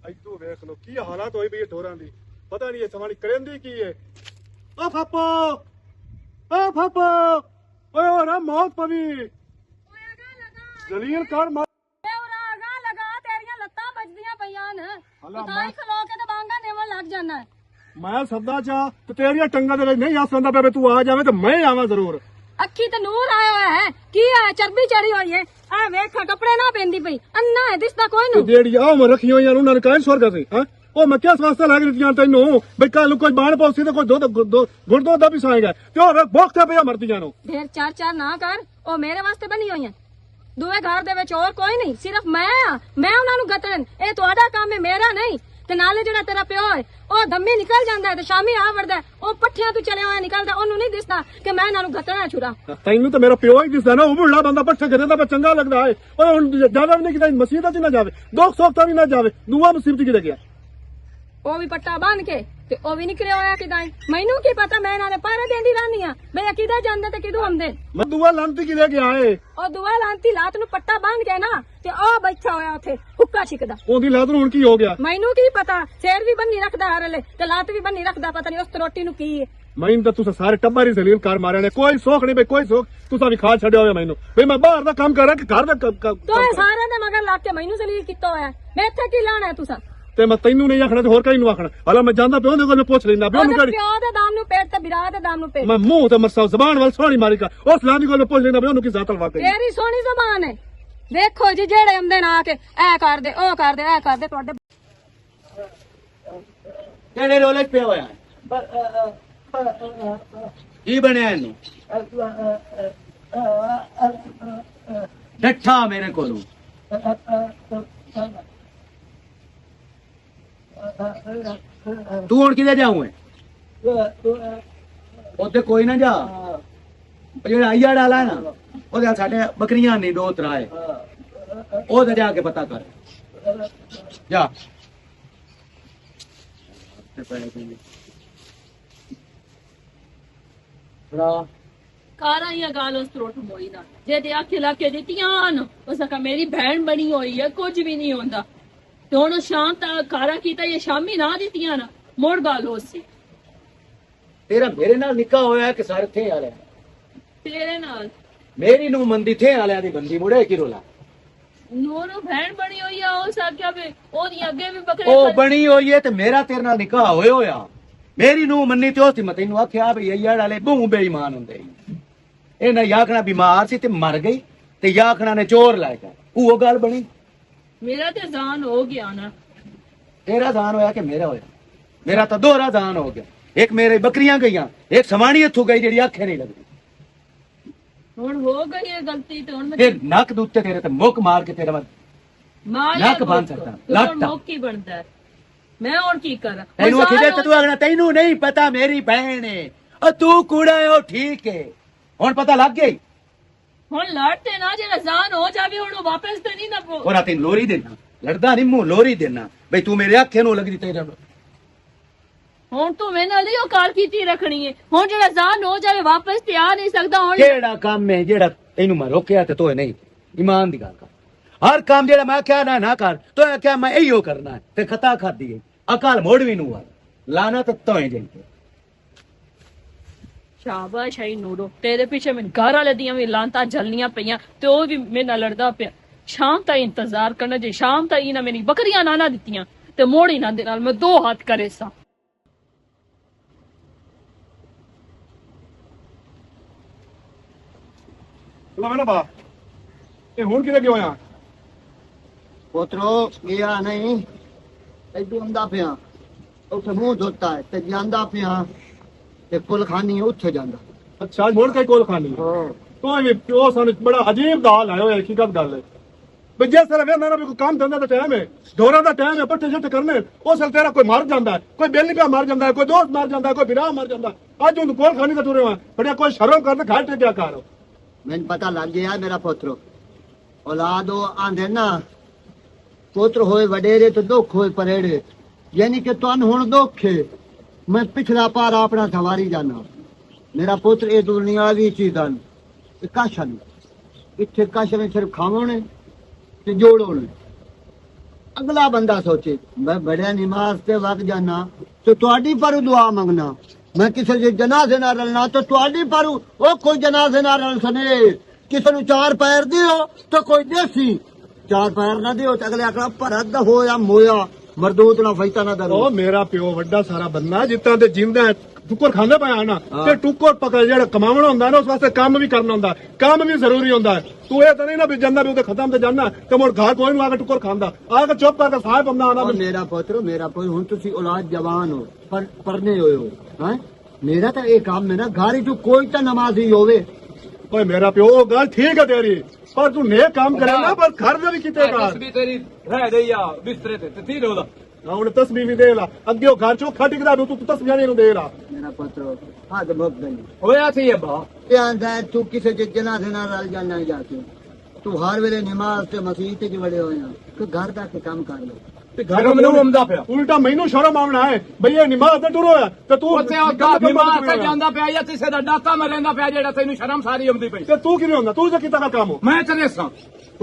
ਇੱਥੋਂ ਵੇਖ ਲੋ ਕੀ ਹਾਲਾਤ ਹੋਈ ਪਈ ਢੋਰਾਂ ਦੀ ਪਤਾ ਨਹੀਂ ਇਹ ਸਵਾਣੀ ਕਰੇਂਦੀ ਕੀ ਏ ਓ ਫਾਪੋ ਓਏ ਓ ਰਾ ਮੌਤ ਪਵੀ ਜਲੀਲ ਕਰ ਮਾਰ ਮੈਂ ਸੱਦਾ ਚਾ ਤੇ ਤੇਰੀਆਂ ਟੰਗਾਂ ਦੇ ਵਿੱਚ ਨਹੀਂ ਆ ਸਕਦਾ ਪਿਆ ਤੂੰ ਆ ਜਾਵੇਂ ਤੇ ਮੈਂ ਆਵਾਂ ਜ਼ਰੂਰ
ਅੱਖੀ ਤੇ ਨੂਰ ਆਇਆ ਹੋਇਆ ਹੈ ਕੀ ਹੈ ਚਰਬੀ ਚੜੀ ਹੋਈ ਹੈ ਆ ਵੇਖ ਕੱਪੜੇ ਨਾ ਪੈਂਦੀ ਪਈ ਅੰਨਾ ਹੈ ਦਿਸਦਾ ਕੋਈ
ਤੇ
ਨੂੰ
ਜਿਹੜੀ ਆ ਮੈਂ ਰੱਖੀ ਹੋਈਆਂ ਉਹਨਾਂ ਨੇ ਕਾਹ ਸਵਰਗ ਸੀ ਹਾਂ ਉਹ ਮੈਂ ਕਿਸ ਵਾਸਤੇ ਲੱਗ ਦਿੱਤੀਆਂ ਤੈਨੂੰ ਬਈ ਕੱਲ ਨੂੰ ਕੋਈ ਬਾਣ ਪੌਸੀ ਤੇ ਕੋਈ ਗੁਰਦੋ ਦਾ ਵੀ ਸਾਏਗਾ ਤੇ ਉਹ ਭੁੱਖ ਤੇ ਪਿਆ ਮਰਦੀਆਂ ਨੂੰ
ਢੇਰ ਚਾਰ ਨਾ ਕਰ ਉਹ ਮੇਰੇ ਵਾਸਤੇ ਬਣੀ ਹੋਈਆਂ ਦੋਵੇਂ ਘਰ ਦੇ ਵਿੱਚ ਹੋਰ ਕੋਈ ਨਹੀਂ ਸਿਰਫ ਮੈਂ ਆ ਮੈਂ ਉਹਨਾਂ ਨੂੰ ਗਤਰਨ ਇਹ ਤੁਹਾਡਾ ਕੰਮ ਹੈ ਮੇਰਾ ਨਹੀਂ ਤੇ ਨਾਲੇ ਜਿਹੜਾ ਤੇਰਾ ਪਿਓ ਹੈ ਉਹ ਦੰਮੀ ਨਿਕਲ ਜਾਂਦਾ ਹੈ ਤੇ ਸ਼ਾਮੀ ਆ ਵੜਦਾ ਉਹ ਪੱਠਿਆਂ ਤੋਂ ਚਲਿਆ ਹੋਇਆ ਨਿਕਲਦਾ ਉਹਨੂੰ ਨਹੀਂ ਦਿਸਦਾ ਕਿ ਮੈਂ ਇਹਨਾਂ ਨੂੰ ਗਤਣਾ ਛੁਰਾ
ਤੈਨੂੰ ਤਾਂ ਮੇਰਾ ਪਿਓ ਹੀ ਦਿਸਦਾ ਨਾ ਉਹ ਬੁੱਢਾ ਬੰਦਾ ਪੱਠੇ ਘਰੇ ਦਾ ਚੰਗਾ ਲੱਗਦਾ ਹੈ ਓਏ ਹੁਣ ਜ਼ਿਆਦਾ ਵੀ ਨਹੀਂ ਕਿਤੇ ਮਸੀਤ 'ਚ ਨਾ ਜਾਵੇ ਦੁੱਖ ਸੁੱਖ ਤਾਂ ਵੀ ਨਾ ਜਾਵੇ ਦੂਆ ਮੁਸੀਬਤ ਕਿਤੇ ਗਿਆ
ਉਹ ਵੀ ਪੱਟਾ ਬੰਨ ਕੇ ਤੇ ਉਹ ਵੀ ਨਿਕਲਿਆ ਹੋਇਆ ਕਿਦਾਂ ਮੈਨੂੰ ਕੀ ਪਤਾ ਮੈਂ ਇਹਨਾਂ ਦੇ ਪਾਰੇ ਦੇਂਦੀ ਰਹਿੰਦੀ ਆ ਬਈ ਕਿਦਾ ਜਾਂਦੇ ਤੇ ਕਿਦੋਂ ਆਉਂਦੇ
ਮੈਂ ਦੂਆ ਲੰਤੀ ਕਿਤੇ ਗਿਆ ਏ
ਉਹ ਦੁਆ ਲਾਂਤੀ ਲਾਤ ਨੂੰ ਪੱਟਾ ਬੰਨ ਕੇ ਨਾ ਤੇ ਉਹ ਬੈਠਾ ਹੋਇਆ ਉੱਥੇ ਮੁੱਕਾ ਛਿਕਦਾ।
ਉਹਦੀ ਲਾਤ ਨੂੰ ਹੁਣ ਕੀ ਹੋ ਗਿਆ?
ਮੈਨੂੰ ਕੀ ਪਤਾ, ਸਿਰ ਵੀ ਬੰਨੀ ਰੱਖਦਾ ਹਰ ਵੇਲੇ ਤੇ ਲੱਤ ਵੀ ਬੰਨੀ ਰੱਖਦਾ, ਪਤਾ ਨਹੀਂ ਉਸ ਰੋਟੀ ਨੂੰ ਕੀ ਹੈ।
ਮੈਨੂੰ ਤਾਂ ਤੁਸੀਂ ਸਾਰੇ ਟੱਬਰ ਹੀ ਜ਼ਲੀਲ ਕਰ ਮਾਰਿਆ ਨੇ, ਕੋਈ ਸੋਖ ਨਹੀਂ ਬਈ, ਕੋਈ ਸੋਖ ਤੁਸੀਂ ਵੀ ਖਾ ਛੱਡਿਆ ਹੋਇਆ ਮੈਨੂੰ ਬਈ। ਮੈਂ ਬਾਹਰ ਦਾ ਕੰਮ ਕਰਾਂ ਕਿ ਘਰ ਦਾ
ਤੂੰ ਸਾਰਿਆਂ ਦੇ ਮਗਰ ਲੱਗ ਕੇ ਮੈਨੂੰ ਜ਼ਲੀਲ ਕੀਤਾ ਹੋਇਆ, ਮੈਂ ਇੱਥੇ ਕੀ ਲਾਣਾ ਹੈ ਤੁਸੀਂ?
ਤੇ ਮੈਂ ਤੈਨੂੰ ਨਹੀਂ ਆਖਣਾ ਤੇ ਹੋਰ ਕਈ ਨੂੰ ਆਖਣਾ। ਹਲਾ ਮੈਂ ਜਾਂਦਾ ਪਿਓ ਦੇ ਕੋਲ ਪੁੱਛ ਲੈਂਦਾ ਪਿਓ ਨੂੰ ਕਿਹੜੀ
ਪਿਓ ਦੇ ਦਾਮ ਨੂੰ ਪੇਟ ਤੇ ਬਿਰਾ ਦੇ ਦਾਮ ਨੂੰ ਪੇਟ।
ਮੈਂ ਮੂੰਹ ਤੇ ਮਰਸਾ ਜ਼ਬਾਨ ਵੱਲ ਸੋਹਣੀ ਮਾਰੀ ਕਰ, ਉਸ ਲਾਨੀ ਕੋਲ ਪੁੱਛ ਲੈਂਦਾ ਪਿਓ ਨੂੰ ਕੀ ਜ਼ਾਤਲ ਵਾਕਈ।
ਤੇਰੀ ਸੋਹਣੀ ਜ਼ਬਾਨ ਹੈ, ਦੇਖੋ ਜੀ ਜਿਹੜੇ ਆਉਂਦੇ ਨਾ ਕੇ ਐ ਕਰਦੇ ਉਹ ਕਰਦੇ ਐ ਕਰਦੇ, ਤੁਹਾਡੇ
ਕਿਹੜੇ ਰੋਲੇ 'ਚ ਪਿਆ ਹੋਇਆ ਕੀ ਬਣਿਆ ਇਹਨੂੰ? ਡੱਠਾ ਮੇਰੇ ਕੋਲੋਂ ਤੂੰ ਹੁਣ ਕਿਤੇ ਜਾਊਂ? ਉੱਥੇ ਕੋਈ ਨਾ ਜਾ, ਜਿਹੜਾ ਆਈਆ ਡਾਲਾ ਹੈ ਨਾ ਉਹਦੇ ਸਾਡੇ ਬੱਕਰੀਆਂ ਨਹੀਂ ਦੋ ਤਰਾਏ, ਉਹਦੇ ਜਾ ਕੇ ਪਤਾ ਕਰ ਜਾ।
ਕਾਰਾਂ ਹੀ ਗਾਲ ਉਸ ਤਰੋਟ ਮੋਈ ਨਾ ਜੇ ਦੇ ਆਖੇ ਲਾ ਕੇ ਦਿੱਤੀਆਂ ਨਾ ਉਸ ਕਾ ਮੇਰੀ ਭੈਣ ਬਣੀ ਹੋਈ ਹੈ, ਕੁਝ ਵੀ ਨਹੀਂ ਹੁੰਦਾ। ਤੇ ਹੁਣ ਸ਼ਾਮ ਤੱਕ ਕਾਰਾਂ ਕੀਤਾ ਇਹ ਸ਼ਾਮੀ ਨਾ ਦਿੱਤੀਆਂ ਨਾ ਮੋੜ ਗਾਲ ਹੋ ਸੀ।
ਤੇਰਾ ਮੇਰੇ ਨਾਲ ਨਿੱਕਾ ਹੋਇਆ ਕਿ ਸਾਰੇ ਥੇ ਵਾਲਿਆ
ਤੇਰੇ ਨਾਲ
ਮੇਰੀ ਨੂੰ ਮੰਦੀ ਥੇ ਵਾਲਿਆਂ ਦੀ ਬੰਦੀ ਮੁੜੇ ਕੀ ਰੋਲਾ?
ਨੂਰੂ ਭੈਣ ਬਣੀ ਹੋਈ ਆ, ਉਸ ਆਖਿਆ ਵੀ ਉਹਦੀ ਅੱਗੇ ਵੀ ਬੱਕਰੇ
ਉਹ ਬਣੀ ਹੋਈ ਹੈ ਤੇ ਮੇਰਾ ਤੇਰੇ ਨਾਲ ਨਿਕਾਹ ਹੋਇਆ ਹੋਇਆ। ਮੇਰੀ ਨੂੰ ਮੰਨੀ ਤੇ ਉਸ ਮੈਂ ਤੈਨੂੰ ਆਖਿਆ ਵੀ ਯਾਰ ਵਾਲੇ ਬਹੁ ਬੇਈਮਾਨ ਹੁੰਦੇ। ਇਹਨਾਂ ਯਾਖਣਾ ਬਿਮਾਰ ਸੀ ਤੇ ਮਰ ਗਈ ਤੇ ਯਾਖਣਾ ਨੇ ਚੋਰ ਲੈ ਕੇ, ਉਹ ਗੱਲ ਬਣੀ।
ਮੇਰਾ ਤੇ ਜਾਨ ਹੋ ਗਿਆ ਨਾ।
ਤੇਰਾ ਜ਼ਾਨ ਹੋਇਆ ਕਿ ਮੇਰਾ ਹੋਇਆ? ਮੇਰਾ ਤਾਂ ਦੋਹਰਾ ਜ਼ਾਨ ਹੋ ਗਿਆ। ਇੱਕ ਮੇਰੇ ਬੱਕਰੀਆਂ ਗਈਆਂ, ਇੱਕ ਸਮਾਣੀ ਇੱਥੋਂ ਗਈ ਜਿਹੜੀ ਅੱਖੇ ਨਹੀਂ ਲੱਗਦੀ।
ਹੁਣ ਹੋ ਗਈ ਇਹ ਗਲਤੀ ਤੇ ਹੁਣ
ਫਿਰ ਨੱਕ ਦੇ ਉੱਤੇ ਤੇਰੇ ਤੇ ਮੁੱਕ ਮਾਰ ਕੇ ਤੇਰਾ ਨੱਕ ਬੰਨ ਸਕਦਾ ਲੱਟ
ਮੌਕੀ ਬਣਦਾ ਹੈ। ਮੈਂ ਹੁਣ ਕੀ ਕਰਾਂ?
ਤੈਨੂੰ ਆਖਿਆ ਤੇ ਤੂੰ ਆਖਣਾ ਤੈਨੂੰ ਨਹੀਂ ਪਤਾ ਮੇਰੀ ਭੈਣ ਏ, ਉਹ ਤੂੰ ਕੂੜਾ ਏ, ਉਹ ਠੀਕ ਏ। ਹੁਣ ਪਤਾ ਲੱਗ ਗਈ।
ਹੁਣ ਲੜਤੇ ਨਾ ਜਿਹੜਾ ਜਾਨ ਹੋ ਜਾਵੇ ਹੁਣ ਉਹ ਵਾਪਸ ਤੇ ਨਹੀਂ ਨਾ
ਉਹ ਤੈਨੂੰ ਲੋਰੀ ਦੇਣਾ, ਲੜਦਾ ਨਹੀਂ ਮੂੰਹ ਲੋਰੀ ਦੇਣਾ ਬਈ ਤੂੰ ਮੇਰੇ ਅੱਖੇ ਨੂੰ ਲੱਗਦੀ ਤੇਰਾ।
ਹੁਣ ਤੂੰ ਮੇਰੇ ਨਾਲ ਹੀ ਉਹ ਕਾਰ ਕੀਤੀ ਰੱਖਣੀ ਹੈ। ਹੁਣ ਜਿਹੜਾ ਜਾਨ ਹੋ ਜਾਵੇ ਵਾਪਸ ਤੇ ਆ ਨਹੀਂ ਸਕਦਾ। ਹੁਣ
ਕਿਹੜਾ ਕੰਮ ਹੈ ਜਿਹੜਾ ਤੈਨੂੰ ਮੈਂ ਰੋਕਿਆ ਤੇ ਤੂੰ ਨਹੀਂ? ਇਮਾਨ ਦੀ ਗੱਲ ਕਰ। ਹਰ ਕੰਮ ਜਿਹੜਾ ਮੈਂ ਕਿਹਾ ਨਾ ਕਰ ਤੂੰ ਕਿਹਾ ਮੈਂ ਇਹੀਓ ਕਰਨਾ ਹੈ ਤੇ ਖਤਾ ਖਾਦੀ ਗਈ। ਅਕਾਲ ਮੋੜਵੀ ਨੂੰ ਲਾਨਤ ਤੋਏ ਜਾਈ।
ਸ਼ਾਬਾਸ਼ ਹੈ ਨੂਰੋ, ਤੇਰੇ ਪਿੱਛੇ ਮੈਂ ਘਰ ਵਾਲੇ ਦੀਆਂ ਵੀ ਲਾਂਤਾਂ ਜਲਨੀਆਂ ਪਈਆਂ ਤੇ ਉਹ ਵੀ ਮੇਰੇ ਨਾਲ ਲੜਦਾ ਪਿਆ। ਸ਼ਾਮ ਤੱਕ ਇੰਤਜ਼ਾਰ ਕਰਨਾ, ਜੇ ਸ਼ਾਮ ਤੱਕ ਇਹਨਾਂ ਮੇਰੀ ਬੱਕਰੀਆਂ ਨਾ ਦਿੱਤੀਆਂ ਤੇ ਮੋੜੀ ਨਾ ਦੇ ਨਾਲ ਮੈਂ ਦੋ ਹੱਥ ਕਰੇ ਸਾਂ।
ਨਾ ਬਾ ਇਹ ਹੁਣ ਕਿਤੇ ਗਿਆ ਹੋਇਆ?
ਪੋਤਰੋ ਗਿਆ ਨਹੀਂ, ਇੱਧਰ ਆਉਂਦਾ ਪਿਆ, ਉੱਥੇ ਮੂੰਹ ਧੋਤਾ ਤੇ ਜਾਂਦਾ ਪਿਆ ਤੇ ਕੁਲਖਾਨੀ ਉੱਥੇ ਜਾਂਦਾ।
ਅੱਛਾ ਹੁਣ ਕਈ ਕੋਲ ਖਾਣੀ ਤੂੰ ਵੀ ਪਿਓ ਸਾਨੂੰ ਬੜਾ ਅਜੀਬ ਦਾ ਹਾਲ ਆਇਆ ਹੋਇਆ। ਕੀ ਗੱਲ ਹੈ ਵੀ ਜਿਸ ਤਰ੍ਹਾਂ ਵੇ ਮੇਰਾ ਵੀ ਕੋਈ ਕੰਮ ਧੰਦਾ ਦਾ ਟਾਈਮ ਹੈ, ਢੋਰਾਂ ਦਾ ਟਾਈਮ ਹੈ, ਪੱਠੇ ਛੱਟ ਕਰਨੇ, ਉਸ ਵੇਲੇ ਤੇਰਾ ਕੋਈ ਮਰ ਜਾਂਦਾ, ਕੋਈ ਬੇਲੀ ਪਿਆ ਮਰ ਜਾਂਦਾ, ਕੋਈ ਦੋਸਤ ਮਰ ਜਾਂਦਾ, ਕੋਈ ਵਿਰਾਹ ਮਰ ਜਾਂਦਾ। ਅੱਜ ਹੁਣ ਕੋਲ ਖਾਣੀ ਦਾ ਤੁਰੇ ਹੋਇਆ ਬੜਿਆ ਕੋਈ ਸ਼ਰਮ ਕਰਨ ਘਾਟ ਟਿਕਿਆ ਕਰ।
ਮੈਨੂੰ ਪਤਾ ਲੱਗ ਗਿਆ ਮੇਰਾ ਪੁੱਤਰੋ, ਔਲਾਦ ਉਹ ਆਂਦੇ ਨਾ ਪੁੱਤਰ ਹੋਏ ਵਡੇਰੇ ਤੇ ਦੁੱਖ ਹੋਏ ਪਰੇੜੇ, ਯਾਨੀ ਕਿ ਤੁਹਾਨੂੰ ਹੁਣ ਦੁੱਖ ਹੈ, ਮੈਂ ਪਿਛਲਾ ਪਾਰ ਆਪਣਾ ਸਵਾਰੀ ਜਾਣਾ। ਮੇਰਾ ਪੁੱਤਰ ਇਹ ਦੁਨੀਆ ਦੀ ਚੀਜ਼ਾਂ ਕਾਸ਼ਾ ਨਹੀਂ, ਇੱਥੇ ਕਾਸ਼ਾ ਨੇ ਸਿਰਫ ਖਾਵਣੇ ਤੇ ਜੋੜੋਣੇ। ਅਗਲਾ ਬੰਦਾ ਸੋਚੇ ਮੈਂ ਬੜਿਆ ਨਮਾਜ਼ ਤੇ ਵਗ ਜਾਣਾ ਤੇ ਤੁਹਾਡੀ ਪਰ ਦੁਆ ਮੰਗਣਾ, ਮੈਂ ਕਿਸੇ ਦੇ ਜਨਾਜ਼ੇ ਨਾਲ ਰਲਣਾ ਤੇ ਤੁਹਾਡੀ ਪਰ ਉਹ ਕੋਈ ਜਨਾਜ਼ੇ ਨਾਲ ਰਲ ਸਨੇ। ਕਿਸੇ ਨੂੰ 4 ਪੈਰ ਦਿਓ ਤੇ ਕੋਈ ਦੇਸੀ 4 ਪੈਰ ਨਾ ਦਿਓ ਤੇ ਅਗਲੇ ਆਖਣਾ ਭਰਤ ਹੋਇਆ ਮੋਇਆ ਮਰਦੂਤ ਨਾ ਫੈਤਾ ਨਾ ਦਰੋ।
ਉਹ ਮੇਰਾ ਪਿਓ ਵੱਡਾ ਸਾਰਾ ਬੰਦਾ ਜਿੱਦਾਂ ਤੇ ਜਿੰਦਾ ਟੁੱਕਰ ਖਾਂਦਾ ਪਿਆ ਨਾ ਤੇ ਟੁੱਕਰ ਪਕੜ ਜਿਹੜਾ ਕਮਾਉਣਾ ਹੁੰਦਾ ਨਾ ਉਸ ਵਾਸਤੇ ਕੰਮ ਵੀ ਕਰਨਾ ਹੁੰਦਾ, ਕੰਮ ਵੀ ਜ਼ਰੂਰੀ ਹੁੰਦਾ। ਤੂੰ ਇਹ ਤਾਂ ਨਹੀਂ ਨਾ ਵੀ ਜਾਂਦਾ ਵੀ ਉਹਦੇ ਖਤਮ ਤੇ ਜਾਣਾ ਤੇ ਮੁੜ ਘਰ ਕੋਈ ਨੂੰ ਆ ਕੇ ਟੁੱਕਰ ਖਾਂਦਾ ਆ ਕੇ ਚੁੱਪ ਕਰਕੇ ਸਾਹਿਬ ਬੰਦਾ ਆਣਾ।
ਮੇਰਾ ਪੁੱਤਰ ਹੁਣ ਤੁਸੀਂ ਔਲਾਦ ਜਵਾਨ ਹੋ ਪਰ ਪੜਨੇ ਹੋਏ ਹੋ ਹੈ। ਮੇਰਾ ਤਾਂ ਇਹ ਕੰਮ ਹੈ ਨਾ ਘਰ ਚ ਕੋਈ ਤਾਂ ਨਮਾਜ਼ੀ ਹੋਵੇ।
ਓਏ ਮੇਰਾ ਪਿਓ ਉਹ ਗੱਲ ਠੀਕ ਹੈ ਤੇਰੀ, ਪਰ ਤੂੰ ਨੇਕ ਕੰਮ ਕਰੇ ਨਾ ਪਰ ਘਰ ਦੇ ਵੀ ਕਿਤੇ ਕਰ।
ਤਸਬੀਹ ਤੇਰੀ ਰਹਿ ਗਈ ਆ ਬਿਸਤਰੇ ਤੇ ਤੀ ਰੋਦਾ
ਹੁਣ ਤਸਬੀਹ ਵੀ ਦੇ ਲਾ, ਅੱਗੇ ਉਹ ਘਰ ਚੋਂ ਖਟਕਦਾ ਤੂੰ ਤਸਬੀਹਾਂ ਨੂੰ ਦੇ ਲਾ।
ਮੇਰਾ ਪੁੱਤਰ ਹੱਥ ਮੁੱਕ ਗਈ
ਹੋਇਆ ਸੀ ਅੱਬਾ।
ਧਿਆਨ ਦੇ ਤੂੰ ਕਿਸੇ ਦੇ ਜਨਾਜ਼ੇ ਨਾਲ ਰਲ ਜਾਣਾ ਜਾ ਕੇ ਤੂੰ ਹਰ ਵੇਲੇ ਨਮਾਜ਼ ਤੇ ਮਸਜਿਦ ਤੇ ਵੜੇ ਹੋਏ ਆ ਕਿ ਘਰ ਦਾ ਕੇ ਕੰਮ ਕਰ ਲੋ।
ਤੇ
ਸ਼ਰਮ ਨੂੰ ਆਉਂਦਾ ਪਿਆ
ਉਲਟਾ ਮੈਨੂੰ ਸ਼ਰਮ ਆਉਣਾ ਹੈ ਬਈ ਇਹ ਨਮਾਜ਼ ਤੇ ਟੁਰੋ ਹੈ ਤੇ ਤੂੰ
ਉੱਥੇ ਉਹ ਬਿਮਾਰ ਤੇ ਜਾਂਦਾ ਪਿਆ ਜਾਂ ਕਿਸੇ ਦਾ ਡਾਕਾ ਮਰੇਂਦਾ ਪਿਆ ਜਿਹੜਾ ਤੈਨੂੰ ਸ਼ਰਮ ਸਾਰੀ ਆਉਂਦੀ ਪਈ
ਤੇ ਤੂੰ ਕਿਵੇਂ ਹੁੰਦਾ ਤੂੰ ਤਾਂ ਕੀਤਾ ਕੰਮ ਹੋ
ਮੈਂ ਤੇਰੇ ਸਾਂ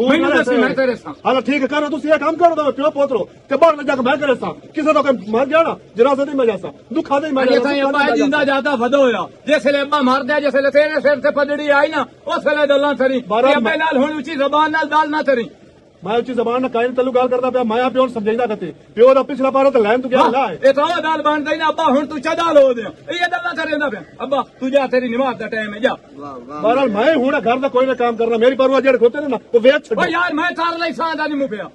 ਮੈਨੂੰ ਦੱਸੀ ਮੈਂ ਤੇਰੇ ਸਾਂ
ਹਾਲਾ ਠੀਕ ਕਰੋ ਤੁਸੀਂ ਇਹ ਕੰਮ ਕਰੋ ਤਾਂ ਪਿਓ ਪੋਤਰੋ ਤੇ ਬਾਹਰ ਜਾ ਕੇ ਮੈਂ ਕਰੇ ਸਾਂ ਕਿਸੇ ਦਾ ਕੋਈ ਮਰ ਗਿਆ ਨਾ ਜਨਾਜ਼ੇ ਤੇ ਮੈਂ ਜਾਸਾਂ ਦੁੱਖਾਂ ਦੇ ਮੈਂ
ਅਜੇ ਤਾਂ ਅੱਬਾ ਜਿੰਦਾ ਜਿਆਦਾ ਵਧੋ ਹੋਇਆ ਜਿਸ ਵੇਲੇ ਅੱਬਾ ਮਰਦਾ ਜਿਸ ਵੇਲੇ ਤੇਰੇ ਸਿਰ ਤੇ ਪੱਜੜੀ ਆਈ ਨਾ ਉਸ ਵੇਲੇ ਗੱਲਾਂ ਤੇਰੀ ਅੱਬੇ ਨਾਲ ਹੁਣ ਉੱਚੀ ਜ਼ਬਾਨ ਨਾਲ ਗੱਲ ਨਾ ਤੇਰੀ
ਮੈਂ ਉੱਚੀ ਜ਼ਬਾਨ ਨਾਲ ਕਾਇਨ ਤੈਨੂੰ ਗੱਲ ਕਰਦਾ ਪਿਆ ਮਾਇਆ ਪਿਓ ਨੂੰ ਸਮਝਾਈਦਾ ਕਤੇ ਪਿਓ ਦਾ ਪਿਛਲਾ ਪਾਰਾ ਤੇ ਲੈਣ ਤੂੰ ਗਿਆ ਲਾ
ਇਹ ਤਾਂ ਉਹ ਗੱਲ ਬਣਦਾ ਹੀ ਨਾ ਅੱਬਾ ਹੁਣ ਤੂੰ ਚਦਾ ਲੋ ਦੇ ਇਹ ਗੱਲਾਂ ਕਰੇਂਦਾ ਪਿਆ ਅੱਬਾ ਤੂੰ ਜਾ ਤੇਰੀ ਨਮਾਜ਼ ਦਾ ਟਾਈਮ ਹੈ ਜਾ
ਬਹਰਾਲ ਮੈਂ ਹੁਣ ਘਰ ਦਾ ਕੋਈ ਨਾ ਕੰਮ ਕਰਨਾ ਮੇਰੀ ਪਰਵਾਹ ਜਿਹੜੇ ਖੋਤੇ ਨੇ ਨਾ ਉਹ ਵੇਚ ਛੱਡ
ਓ ਯਾਰ ਮੈਂ ਕਰ ਲਈ ਸਾਂ ਦਾ ਨਹੀਂ ਮੁ ਪਿਆ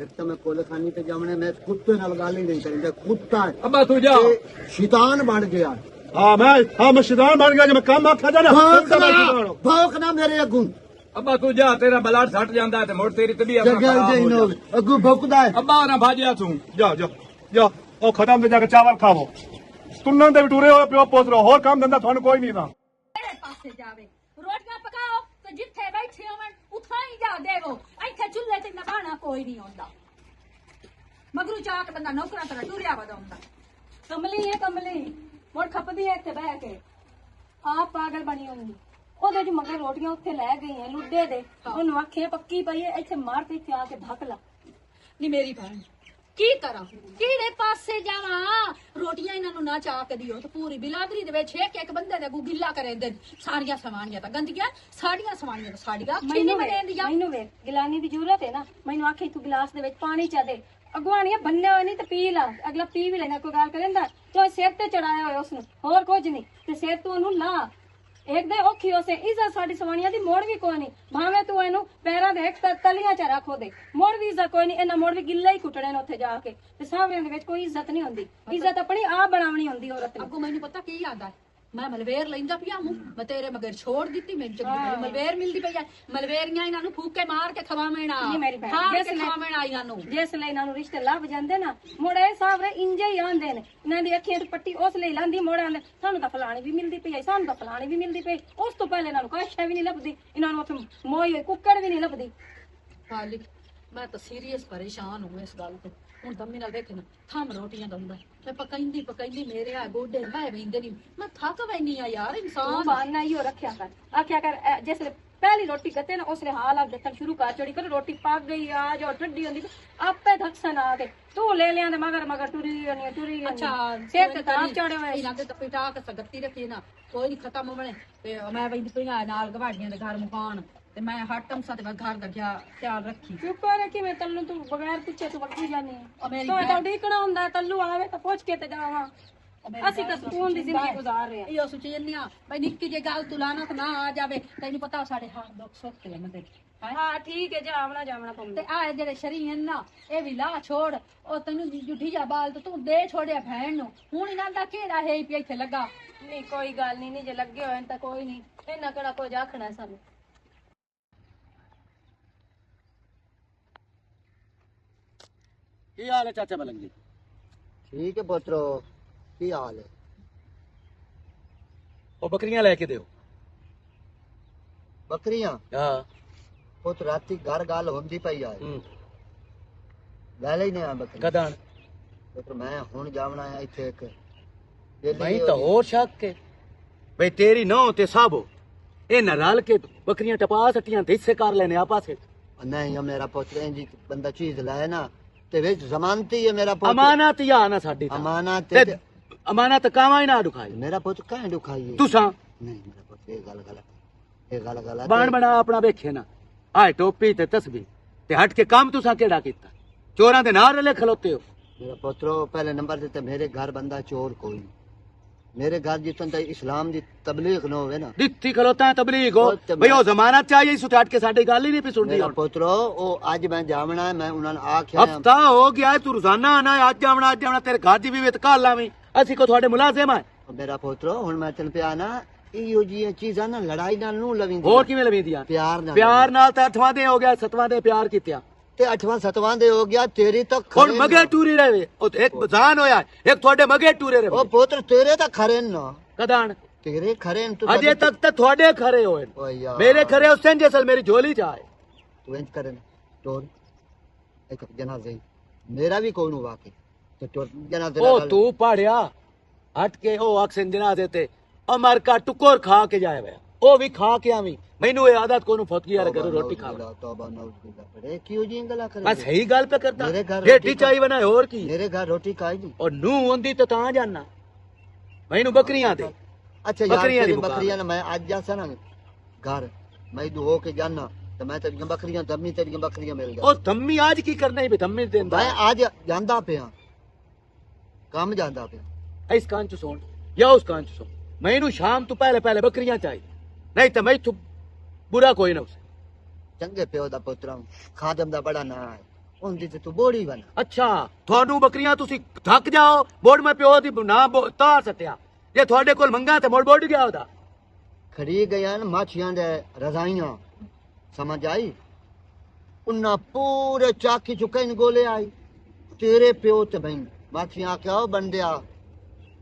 ਇੱਕ ਤਾਂ ਮੈਂ ਕੋਲਖਾਨੀ ਤੇ ਜਾਵਣੇ ਮੈਂ ਕੁੱਤੇ ਨਾਲ ਗੱਲ ਹੀ ਨਹੀਂ ਕਰਿੰਦਾ ਕੁੱਤਾ ਹੈ
ਅੱਬਾ ਤੂੰ ਜਾ
ਤੇ ਸ਼ੈਤਾਨ ਬਣ ਗਿਆ
ਹਾਂ ਮੈਂ ਸ਼ੈਤਾਨ ਬਣ ਗਿਆ ਜੇ ਮੈਂ ਕੰਮ ਆਖਿਆ ਜਾਣਾ
ਭੌਂਕ ਨਾ ਮੇਰੇ ਅੱਗੂ
ਅੱਬਾ ਤੂੰ ਜਾ ਤੇਰਾ ਬਲੱਡ ਛੱਟ ਜਾਂਦਾ ਤੇ ਮੁੜ ਤੇਰੀ ਤਬੀਅਤ
ਜਗ੍ਹਾ ਜੇ ਨੋ ਅੱਗੂ ਭੌਂਕਦਾ ਹੈ
ਅੱਬਾ ਨਾ ਭਾਜਿਆ ਤੂੰ
ਜਾ ਉਹ ਖਤਮ ਤੇ ਜਾ ਕੇ ਚਾਵਲ ਖਾਵੋ ਤੁੰਨਨ ਦੇ ਟੂਰੇ ਹੋਏ ਪਿਓ ਪੋਤਰੋ ਹੋਰ ਕੰਮ ਧੰਦਾ ਤੁਹਾਨੂੰ ਕੋਈ ਨਹੀਂ ਦਾ
ਕਿਹੜੇ ਪਾਸੇ ਜਾਵੇ ਰੋਟੀਆਂ ਪਕਾਓ ਤੇ ਜਿੱਥੇ ਬੈਠੇ ਹੋਵਣ ਉਥਾਂ ਹੀ ਜਾ ਦੇਵੋ ਇੱਥੇ ਚੁੱਲ੍ਹੇ ਤੇ ਨਭਾਣਾ ਕੋਈ ਨਹੀਂ ਆਉਂਦਾ ਮਗਰੂ ਚਾਕ ਬੰਦਾ ਨੌਕਰਾਂ ਤਰ੍ਹਾਂ ਟੁਰਿਆ ਵਧਾਉਂਦਾ
ਕਮਲੀ ਹੈ ਕਮਲੀ ਮੁੜ ਖਪਦੀ ਹੈ ਇੱਥੇ ਬਹਿ ਕੇ ਆਪ ਪਾਗਲ ਬਣੀ ਹੁੰਦੀ ਉਹਦੇ ਚ ਮਗਰ ਰੋਟੀਆਂ ਉੱਥੇ ਲੈ ਗਈਆਂ ਲੁੱਡੇ ਦੇ ਉਹਨੂੰ ਆਖੇ ਪੱਕੀ ਪਈ ਹੈ ਇੱਥੇ ਮਾਰ ਤੇ ਇੱਥੇ ਆ ਕੇ ਧੱਕ ਲਾ
ਨੀ ਮੇਰੀ ਭੈਣ ਕੀ ਕਰਾਂ ਕਿਹੜੇ ਪਾਸੇ ਜਾਵਾਂ ਰੋਟੀਆਂ ਇਹਨਾਂ ਨੂੰ ਨਾ ਚਾਹ ਕੇ ਦਿਓ ਤੇ ਪੂਰੀ ਬਿਲਾਦਰੀ ਦੇ ਵਿੱਚ ਇੱਕ ਬੰਦੇ ਦੇ ਅੱਗੂ ਗਿੱਲਾ ਕਰੇ ਦੇ ਸਾਰੀਆਂ ਸਵਾਣੀਆਂ ਤਾਂ ਗੰਦੀਆਂ ਸਾਡੀਆਂ ਸਵਾਣੀਆਂ ਤਾਂ ਸਾਡੀਆਂ ਅੱਖੀ ਨਹੀਂ ਬਣਦੀਆਂ
ਮੈਨੂੰ ਵੇ ਗਿਲਾਨੀ ਦੀ ਜ਼ਰੂਰਤ ਹੈ ਨਾ ਮੈਨੂੰ ਆਖੇ ਤੂੰ ਗਲਾਸ ਦੇ ਵਿੱਚ ਪਾਣੀ ਚਾ ਦੇ ਅਗਵਾਣੀਆਂ ਬੰਨਿਆ ਹੋਇਆ ਨਹੀਂ ਤੇ ਪੀ ਲਾ ਅਗਲਾ ਪੀ ਵੀ ਲੈਣਾ ਕੋਈ ਗੱਲ ਕਰੇਂਦਾ ਤੂੰ ਸਿਰ ਤੇ ਚੜਾਇਆ ਹੋਇਆ ਉਸਨੂੰ ਹੋਰ ਕੁਝ ਨਹੀਂ ਤੇ ਸਿਰ ਤੂੰ ਉਹਨੂੰ ਲਾ ਇੱਕ ਦੇ ਔਖੀ ਉਸੇ ਇੱਜ਼ਤ ਸਾਡੀ ਸਵਾਣੀਆਂ ਦੀ ਮੋੜ ਵੀ ਕੋਈ ਨਹੀਂ ਭਾਵੇਂ ਤੂੰ ਇਹਨੂੰ ਪੈਰਾਂ ਦੇ ਇੱਕ ਤਲੀਆਂ ਚ ਰੱਖੋ ਦੇ ਮੋੜ ਵੀ ਇੱਜ਼ਤ ਕੋਈ ਨਹੀਂ ਇਹਨਾਂ ਮੋੜ ਵੀ ਗਿੱਲਾ ਹੀ ਕੁੱਟਣੇ ਨੇ ਉੱਥੇ ਜਾ ਕੇ ਤੇ ਸਾਹਮਣੇ ਦੇ ਵਿੱਚ ਕੋਈ ਇੱਜ਼ਤ ਨਹੀਂ ਹੁੰਦੀ ਇੱਜ਼ਤ ਆਪਣੀ ਆਪ ਬਣਾਉਣੀ ਹੁੰਦੀ ਔਰਤ ਨੂੰ
ਅੱਗੋਂ ਮੈਨੂੰ ਪਤਾ ਕੀ ਆਦਾ ਮੈਂ ਮਲਵੇਰ ਲੈਂਦਾ ਪਿਆ ਮੂੰ ਮੈਂ ਤੇਰੇ ਮਗਰ ਛੋੜ ਦਿੱਤੀ ਮੈਨੂੰ ਚੰਗੀ ਮਲਵੇਰ ਮਿਲਦੀ ਪਈ ਆ ਮਲਵੇਰੀਆਂ ਇਹਨਾਂ ਨੂੰ ਫੂਕੇ ਮਾਰ ਕੇ ਖਵਾਵੇਣਾ ਖਵਾਵੇਣਾ ਇਹਨਾਂ ਨੂੰ
ਜਿਸ ਲਈ ਇਹਨਾਂ ਨੂੰ ਰਿਸ਼ਤੇ ਲੱਭ ਜਾਂਦੇ ਨਾ ਮੁੜੇ ਸਾਹਮਣੇ ਇੰਜੇ ਹੀ ਆਂਦੇ ਨੇ ਇਹਨਾਂ ਦੀ ਅੱਖੀਆਂ ਤੇ ਪੱਟੀ ਉਸ ਲਈ ਲਾਂਦੀ ਮੋੜਾਂ ਦੇ ਸਾਨੂੰ ਤਾਂ ਫਲਾਣੀ ਵੀ ਮਿਲਦੀ ਪਈ ਸਾਨੂੰ ਤਾਂ ਫਲਾਣੀ ਵੀ ਮਿਲਦੀ ਪਈ ਉਸ ਤੋਂ ਪਹਿਲੇ ਇਹਨਾਂ ਨੂੰ ਕੋਈ ਸ਼ੈ ਵੀ ਨਹੀਂ ਲੱਭਦੀ ਇਹਨਾਂ ਨੂੰ ਉੱਥੇ ਮੋਈ ਹੋਈ ਕੁੱਕੜ ਵੀ ਨਹੀਂ ਲੱਭਦੀ
ਖਾਲਿਕ ਮੈਂ ਤਾਂ ਸੀਰੀਅਸ ਪਰੇਸ਼ਾਨ ਹੂੰ ਇਸ ਗੱਲ ਤੋਂ ਹੁਣ ਦਮੀ ਨਾਲ ਦੇਖਣਾ ਥੰਮ ਰੋਟੀਆਂ ਦਉਂਦਾ ਮੈਂ ਪਕਾਈਂਦੀ ਮੇਰੇ ਆ ਗੋਡੇ ਲੈ ਵੈਂਦੇ ਨਹੀਂ ਮੈਂ ਥੱਕ ਵੈਨੀ ਆ ਯਾਰ ਇਨਸਾਨ
ਬਾਨਾ ਹੀ ਰੱਖਿਆ ਕਰ ਆਖਿਆ ਕਰ ਜਿਸ ਪਹਿਲੀ ਰੋਟੀ ਕੱਤੇ ਨਾ ਉਸਨੇ ਹਾਲ ਆ ਦੇਖਣ ਸ਼ੁਰੂ ਕਰ ਚੜੀ ਕਰ ਰੋਟੀ ਪੱਕ ਗਈ ਆ ਜੋ ਠੱਡੀ ਹੁੰਦੀ ਆਪੇ ਧਕਸਨ ਆ ਕੇ ਤੂੰ ਲੈ ਲਿਆਂ ਦੇ ਮਗਰ ਟੁਰੀ ਗਈ
ਅੱਛਾ
ਸਿਰ ਤੇ ਤਾਂ ਚੜੇ ਹੋਏ
ਇਹਨਾਂ ਦੇ ਤਾਂ ਪਿਟਾ ਕੇ ਸਗੱਤੀ ਰੱਖੀ ਨਾ ਕੋਈ ਨਹੀਂ ਖਤਮ ਹੋਣੇ ਤੇ ਮੈਂ ਵੈਂਦੀ ਪਈਆਂ ਨਾਲ ਗਵਾੜੀਆਂ ਦੇ ਘਰ ਮੁਕਾਨ ਤੇ ਮੈਂ ਹਟਮ ਸਾ ਤੇ ਘਰ ਦਾ ਖਿਆਲ ਰੱਖੀ
ਚੁੱਪ ਕਰ ਕਿਵੇਂ ਤੈਨੂੰ ਤੂੰ ਬਗੈਰ ਪੁੱਛੇ ਤੂੰ ਵੱਡੀ ਜਾਨੀ ਹੈ ਤੂੰ ਤਾਂ ਢੀਕਣਾ ਹੁੰਦਾ ਤੱਲੂ ਆਵੇ ਤਾਂ ਪੁੱਛ ਕੇ ਤੇ ਜਾਵਾਂ ਅਸੀਂ ਤਾਂ ਸਕੂਨ ਦੀ ਜ਼ਿੰਦਗੀ ਗੁਜ਼ਾਰ ਰਹੇ
ਇਹ ਸੋਚੀ ਜੰਨੀ ਆ ਬਈ ਨਿੱਕੀ ਜੇ ਗੱਲ ਤੂੰ ਲਾਣਾ ਤਾਂ ਨਾ ਆ ਜਾਵੇ ਤੈਨੂੰ ਪਤਾ ਸਾਡੇ ਹੱਥ ਦੁੱਖ ਸੁੱਖ ਤੇ ਲੰਮਦੇ
ਹਾਂ ਠੀਕ ਹੈ ਜਾਵਣਾ ਪਊਗਾ
ਤੇ ਆ ਜਿਹੜੇ ਸ਼ਰੀਰ ਨਾ ਇਹ ਵੀ ਲਾ ਛੋੜ ਉਹ ਤੈਨੂੰ ਜੁੱਠੀ ਜਾ ਬਾਲ ਤੇ ਤੂੰ ਦੇ ਛੋੜਿਆ ਭੈਣ ਨੂੰ ਹੁਣ ਇਹਨਾਂ ਦਾ ਕਿਹੜਾ ਹੈ ਪੀ ਇੱਥੇ ਲੱਗਾ
ਨਹੀਂ ਕੋਈ ਗੱਲ ਨਹੀਂ ਜੇ ਲੱਗੇ ਹੋਏ ਤਾਂ ਕੋਈ ਨਹੀਂ ਇਹਨਾਂ ਕਿਹੜਾ ਕੁਝ ਆਖਣਾ ਸਾਨੂੰ
ਕੀ ਹਾਲ ਹੈ ਚਾਚਾ ਮਲੰਗੀ
ਠੀਕ ਹੈ ਪੁੱਤਰੋ ਕੀ ਹਾਲ ਹੈ
ਉਹ ਬੱਕਰੀਆਂ ਲੈ ਕੇ ਦਿਓ
ਬੱਕਰੀਆਂ
ਹਾਂ
ਪੁੱਤ ਰਾਤੀ ਘਰ ਗੱਲ ਹੁੰਦੀ ਪਈ ਆ ਲੈ ਲੈਨੇ ਆ ਬੱਕਰੀ
ਕਦਾਂ
ਪੁੱਤਰ ਮੈਂ ਹੁਣ ਜਾਵਣਾ ਹੈ ਇੱਥੇ ਇੱਕ
ਮੈਂ ਤਾਂ ਹੋਰ ਸ਼ੱਕ ਹੈ ਬਈ ਤੇਰੀ ਨੌ ਤੇ ਸਾਬੋ ਇਹ ਨਾ ਰਲ ਕੇ ਬੱਕਰੀਆਂ ਟਪਾ ਸੱਟੀਆਂ ਤੇ ਹਿੱਸੇ ਕਰ ਲੈਨੇ ਆਪਸ
ਨਹੀਂ ਮੇਰਾ ਪੁੱਤਰ ਇੰਜ ਬੰਦਾ ਚੀਜ਼ ਲਾਇਆ ਨਾ ਤੇ ਵਿੱਚ ਜ਼ਮਾਨਤੀ ਹੈ ਮੇਰਾ ਪੁੱਤ
ਅਮਾਨਤ ਯਾ ਨਾ ਸਾਡੀ ਤਾਂ
ਅਮਾਨਤ
ਤੇ ਅਮਾਨਤ ਕਾਵਾਂ ਹੀ ਨਾ ਦੁਖਾਈ
ਮੇਰਾ ਪੁੱਤ ਕਾਹ ਦੁਖਾਈ
ਤੂੰ ਸਾਂ
ਨਹੀਂ ਮੇਰਾ ਪੁੱਤ ਇਹ ਗੱਲ ਗਲਤ
ਬਾਣ ਬਣਾ ਆਪਣਾ ਵੇਖੇ ਨਾ ਆਏ ਟੋਪੀ ਤੇ ਤਸਬੀਹ ਤੇ ਹਟ ਕੇ ਕੰਮ ਤੁਸੀਂ ਕਿਹੜਾ ਕੀਤਾ ਚੋਰਾਂ ਦੇ ਨਾਲ ਰਲੇ ਖਲੋਤੇ ਹੋ
ਮੇਰਾ ਪੁੱਤਰੋ ਪਹਿਲੇ ਨੰਬਰ ਤੇ ਮੇਰੇ ਘਰ ਬੰਦਾ ਚੋਰ ਕੋਈ ਨਹੀਂ मेरे घर जितन तक इस्लाम दी तबलीग न होवे ना
ਦਿੱਤੀ ਖਲੋਤਾ ਹੈ ਤਬਲੀਗ ਹੋ ਬਈ ਉਹ ਜ਼ਮਾਨਤ ਚਾਹੀਏ ਸੁ ਹਟ ਕੇ ਸਾਡੀ ਗੱਲ ਹੀ ਨਹੀਂ ਪਈ ਸੁਣਦੀ
मेरा पुत्रो ओ आज मैं जावना है मैं उन्होंने आख्या
ਹਫਤਾ ਹੋ ਗਿਆ ਤੂੰ ਰੋਜ਼ਾਨਾ ਆਣਾ ਅੱਜ ਜਾਵਣਾ ਤੇਰੇ ਘਰ ਦੀ ਵੀ ਵੇਤ ਕਾਲ ਲਾਵੀਂ ਅਸੀਂ ਕੋ ਤੁਹਾਡੇ ਮੁਲਾਜ਼ਮ ਆ
मेरा पुत्रो हुन मैं चल पिया ना इहो जी चीज़ां ना लड़ाई नाल नू लविंदी
ਹੋਰ ਕਿਵੇਂ ਲਵੀਂਦੀਆਂ
प्यार
ਨਾਲ ਤਾਂ 8ਵਾਂ ਦੇ ਹੋ ਗਿਆ 7ਵਾਂ ਦੇ ਪਿਆਰ ਕੀਤਿਆ
ते 8वां 7वां दे हो गया तेरी तो
ਹੁਣ ਮਗੇ ਟੂਰੀ ਰਹੇ ਉਹ ਇੱਕ ਬਜ਼ਾਨ ਹੋਇਆ ਇੱਕ ਤੁਹਾਡੇ ਮਗੇ ਟੂਰੇ ਰਹੇ
ओ पुत्र तेरे तो खरे न
ਕਦਾਂ
तेरे खरे न तू
ਅਜੇ ਤੱਕ ਤਾਂ ਤੁਹਾਡੇ ਖਰੇ ਹੋਏ
ओ यार
ਮੇਰੇ ਖਰੇ ਉਸ ਜੈਸਲ ਮੇਰੀ ਝੋਲੀ ਚ ਆਏ
तू इंज करे तोर ਇੱਕ ਜਨਾਜ਼ੇ ਮੇਰਾ ਵੀ ਕੋਈ ਨੂੰ ਵਾਕੇ ਤੇ ਜਨਾਜ਼ੇ
ਉਹ ਤੂੰ ਪੜਿਆ ਹਟ ਕੇ ਉਹ ਅਕਸਰ ਜਨਾਜ਼ੇ ਤੇ ਅਮਰ ਕਾ ਟੁਕਰ ਖਾ ਕੇ ਜਾਇਆ ਵੇ ਉਹ ਵੀ ਖਾ ਕੇ ਆਵੀਂ ਮੈਨੂੰ ਇਹ ਆਦਤ ਕੋਨੂੰ ਫਤਕੀ ਯਾਰ ਕਰੋ ਰੋਟੀ ਖਾ
ਤੌਬਾ ਨਾਉਜ਼ੁबिल्लाह ਬੜੇ ਕਿਉਂ ਜੀ ਗਲਾ ਕਰ
ਮੈਂ ਸਹੀ ਗੱਲ पे करता
मेरे घर
रेटी चाय बनाए और की
मेरे घर रोटी खाई नहीं
और नू होंदी तो तां जाना मैनू बकरियां दे
अच्छा
बकरियां दी
यार बकरियां ना मैं आज जा सा ना घर मैं दो हो के जाना तो मैं तेरी बकरियां दमी तेरी बकरियां मिल गई
ओ धम्मी आज की करना ही धम्मी देंदा
मैं आज ਜਾਂਦਾ ਪਿਆ ਕੰਮ ਜਾਂਦਾ ਪਿਆ
इस कान च सुन या उस कान च सुन मैनू शाम तो पहले पहले बकरियां चाहिए नहीं तो मैं तू बुरा कोई ना उसे
ਚੰਗੇ ਪਿਓ ਦਾ ਪੁੱਤਰਾ ਖਾਦਮ ਦਾ ਬੜਾ ਨਾਂ ਹੈ ਉਹਦੀ ਤੇ ਤੂੰ ਬੋੜੀ ਬਣ
ਅੱਛਾ ਤੁਹਾਨੂੰ ਬੱਕਰੀਆਂ ਤੁਸੀਂ ਥੱਕ ਜਾਓ ਬੋੜ ਮੈਂ ਪਿਓ ਦੀ ਨਾ ਤਾਰ ਸਟਿਆ ਜੇ ਤੁਹਾਡੇ ਕੋਲ ਮੰਗਾ ਤੇ ਮੋੜ ਬੋੜ ਗਿਆ ਉਹਦਾ
ਖੜੀ ਗਈਆਂ ਮਾਛੀਆਂ ਦੇ ਰਜ਼ਾਈਆਂ ਸਮਝ ਆਈ ਉਹਨਾਂ ਪੂਰੇ ਚਾਕੀ ਚੁੱਕੇ ਨੇ ਗੋਲੇ ਆਈ ਤੇਰੇ ਪਿਓ ਤੇ ਬੈਂ ਮਾਛੀਆਂ ਕਿਉਂ ਬੰਦਿਆ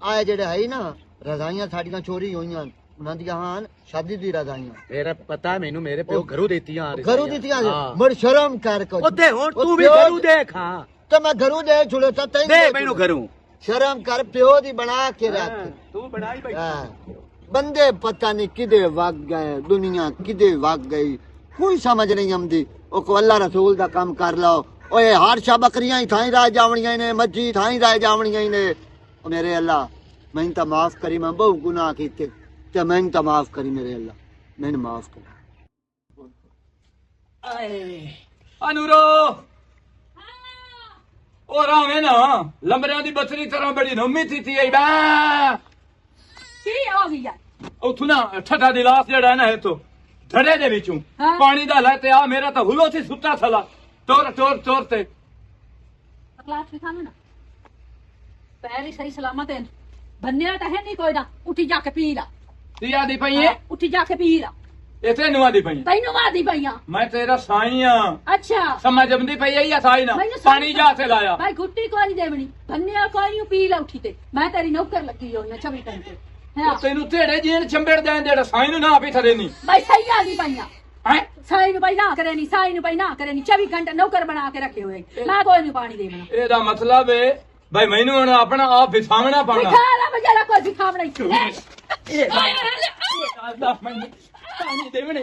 ਆਏ ਜਿਹੜੇ ਹੈ ਨਾ ਰਜ਼ਾਈਆਂ ਸਾਡੀਆਂ ਚੋਰੀ ਹੋਈਆਂ ਉਹਨਾਂ ਦੀਆਂ ਹਾਂ ਸ਼ਾਦੀ ਦੀ ਰਜ਼ਾਈਆਂ
ਮੇਰਾ ਪਤਾ ਮੈਨੂੰ ਮੇਰੇ ਪਿਓ ਘਰੋਂ ਦਿੱਤੀਆਂ
ਘਰੋਂ ਦਿੱਤੀਆਂ ਮਰ ਸ਼ਰਮ ਕਰ ਕੋ
ਉੱਤੇ ਹੁਣ ਤੂੰ ਵੀ ਘਰੋਂ ਦੇਖ ਹਾਂ
ਤੇ ਮੈਂ ਘਰੋਂ ਦੇ ਛੁੜੇ ਤਾਂ ਤੈਨੂੰ
ਦੇ ਮੈਨੂੰ ਘਰੋਂ
ਸ਼ਰਮ ਕਰ ਪਿਓ ਦੀ ਬਣਾ ਕੇ ਰੱਖ
ਤੂੰ ਬਣਾਈ ਬੈਠਾ
ਹਾਂ ਬੰਦੇ ਪਤਾ ਨਹੀਂ ਕਿਦੇ ਵਗ ਗਏ ਦੁਨੀਆ ਕਿਦੇ ਵਗ ਗਈ ਕੋਈ ਸਮਝ ਨਹੀਂ ਆਉਂਦੀ ਉਹ ਕੋ ਅੱਲਾ ਰਸੂਲ ਦਾ ਕੰਮ ਕਰ ਲਓ ਓਏ ਹਰ ਸ਼ਾ ਬੱਕਰੀਆਂ ਹੀ ਥਾਈ ਰਹਿ ਜਾਵਣੀਆਂ ਨੇ ਮੱਝੀ ਥਾਈ ਰਹਿ ਜਾਵਣੀਆਂ ਨੇ ਉਹ ਮੇਰੇ ਅੱਲਾ ਮੈਨੂੰ ਤਾਂ ਮਾਫ ਕਰੀ ਮੈਂ ਬਹੁਤ ਗੁਨਾਹ ਕੀਤੇ ਤੇ ਮੈਨੂੰ ਤਾਂ ਮਾਫ ਕਰੀ ਮੇਰੇ ਅੱਲਾ ਮੈਨੂੰ ਮਾਫ ਕਰ
ਆਏ ਅਨੂਰੋ ਉਹ ਰਾਵੇਂ ਨਾ ਲੰਬਰਿਆਂ ਦੀ ਬਥਰੀ ਤਰ੍ਹਾਂ ਬੜੀ ਨੋਮੀ ਥੀ ਆਈ ਬਾ
ਕੀ ਹੋ ਗਿਆ
ਉਥੋਂ ਨਾ ਠੱਠਾ ਦੀ ਲਾਸ਼ ਜਿਹੜਾ ਨਾ ਇਥੋਂ ਧੜੇ ਦੇ ਵਿੱਚੋਂ
ਹਾਂ।
ਪਾਣੀ ਦਾ ਲੈ ਤੇ ਆ ਮੇਰਾ ਤਾਂ ਹੁਲੋ ਸੀ ਸੁੱਤਾ ਥਲਾ ਟੋਰ ਟੋਰ ਟੋਰ ਤੇ
ਅਖਲਾਕ ਸਿਖਾਣਾ ਨਾ ਪਹਿਲੀ ਸਹੀ ਸਲਾਮਤ ਹੈ ਬੰਨਿਆ ਤਾਂ ਹੈ ਨਹੀਂ ਕੋਈ ਨਾ ਉੱਠੀ ਜਾ ਕੇ ਪੀ ਲਾ
ਤੀ ਆਦੀ ਪਈ ਏ
ਉੱਠੀ ਜਾ ਕੇ ਪੀ ਲਾ
ਇਥੇ ਨੂੰ ਆਦੀ ਪਈ
ਤੈਨੂੰ ਮਾਦੀ ਪਈਆਂ
ਮੈਂ ਤੇਰਾ ਸਾਈ ਆ
ਅੱਛਾ
ਸਮਝ ਆਉਂਦੀ ਪਈ ਆ ਜਾਂ ਸਾਈ ਨਾ
ਮੈਨੂੰ ਸਮਝ
ਪਾਣੀ ਜਾ ਤੇ ਲਾਇਆ
ਭਾਈ ਗੁੱਟੀ ਕੋਈ ਨਹੀਂ ਦੇਵਣੀ ਬੰਨਿਆ ਕੋਈ ਨਹੀਂ ਪੀ ਲਾ ਉੱਠੀ ਤੇ ਮੈਂ ਤੇਰੀ ਨੌਕਰ ਲੱਗੀ ਹੋਈ ਆ 24 ਘੰਟੇ ਹਾਂ
ਉਹ ਤੈਨੂੰ ਢੇੜੇ ਜੀਣ ਚੰਬੜ ਦੇਣ ਜਿਹੜਾ ਸਾਈ ਨੂੰ ਨਾ ਆਪੇ ਥਰੇ ਨਹੀਂ
ਭਾਈ ਸਹੀ ਆ ਗਈ ਪਈਆਂ
ਹੈ
ਸਾਈ ਨੂੰ ਭਾਈ ਨਾ ਕਰੇ ਨਹੀਂ ਸਾਈ ਨੂੰ ਭਾਈ ਨਾ ਕਰੇ ਨਹੀਂ 24 ਘੰਟੇ ਨੌਕਰ ਬਣਾ ਕੇ ਰੱਖੇ ਹੋਏ ਮੈਂ ਕੋਈ ਨਹੀਂ ਪਾਣੀ ਦੇਵਣਾ
ਇਹਦਾ ਮਤਲਬ ਏ ਭਾਈ ਮੈਨੂੰ ਹੁਣ ਆਪਣਾ ਆਪ ਵਿਸਾਵਣਾ ਪਾਉਣਾ
ਖਾ ਲਾ ਬਜਾ ਕੋਈ ਸਿਖਾਵਣਾ ਹੀ
ਇਹ ਭਾਈ ਆਦਾ ਮੈਨੂੰ ਪਾਣੀ ਦੇਵਣੇ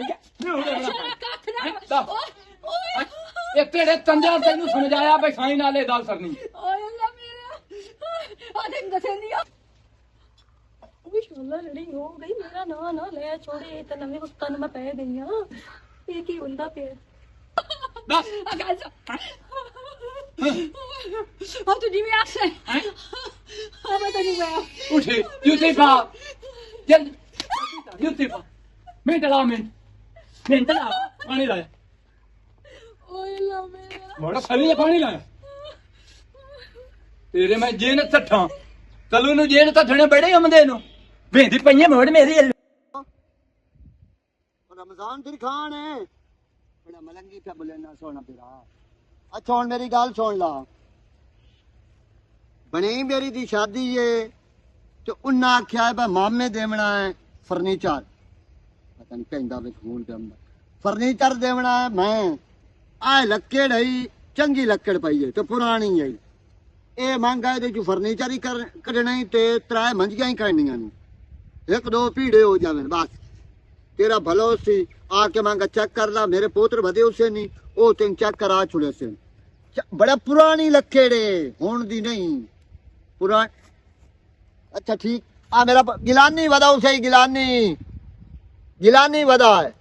ਇਹ ਤੇਰੇ ਤੰਜਾਂ ਤੈਨੂੰ ਸਮਝਾਇਆ ਭਾਈ ਸਾਈ ਨਾਲੇ ਗੱਲ ਕਰਨੀ
ਓਏ ਅੱਲਾ ਮੇਰਾ ਆ ਦੇਖ ਦਸੇਂਦੀ ਆ
ਵਿਸ਼ਾਲਾ ਲੜੀ ਹੋ ਗਈ ਮੇਰਾ ਨਾਂ ਨਾ ਲੈ ਛੋੜੇ ਤੇ ਨਵੇਂ ਹੁਸਤਾਂ ਨੂੰ ਮੈਂ ਪੈ ਗਈ ਆ ਇਹ ਕੀ ਹੁੰਦਾ ਪਿਆ
ਦੱਸ
ਉਹ ਤੂੰ ਜਿਵੇਂ ਆਸੇ ਆ ਮੈਂ ਤੈਨੂੰ ਵੇ
ਉਠੇ ਯੂਸੀਫਾ ਜਲ ਯੂਸੀਫਾ ਮੈਂ ਤਲਾ ਪਾਣੀ ਲਾਇਆ
ਓਏ ਅੱਲਾ ਮੇਰਾ
ਮੋੜਾ ਸਲੀ ਪਾਣੀ ਲਾਇਆ ਤੇਰੇ ਮੈਂ ਜੇਨ ਠੱਠਾਂ ਕੱਲੂ ਨੂੰ ਜੇਨ ਤਾਂ ਥਣੇ ਬੜੇ ਆਉਂਦੇ ਨੂੰ ਭੇਂਦੀ ਪਈਆਂ ਮੋੜ ਮੇਰੀ
रमजान फिर खान है बड़ा मलंगी पे बोलेना सोना पिरा अच्छा हुन मेरी गल सुन ला बनी मेरी दी शादी है ते उन्ना आख्या है मामे देवना है फर्नीचर पता नहीं कहंदा वे खून पे फर्नीचर देवना है मैं आ लक्कड़ है चंगी लक्कड़ पई है ते पुरानी है ए मंगा दे जो फर्नीचर ही कढना ही ते त्रै मंजियां ही करनियां ने एक दो पीड़े हो जावे बस तेरा भलो सी आके मांगा चेक कर ला मेरे पोत्र बदे उसे नहीं ओ तेन चेक करा छुड़े से बड़ा पुरानी लखेड़े होन दी नहीं पुरान अच्छा ठीक आ मेरा गिलानी वदा उसे गिलानी वदा है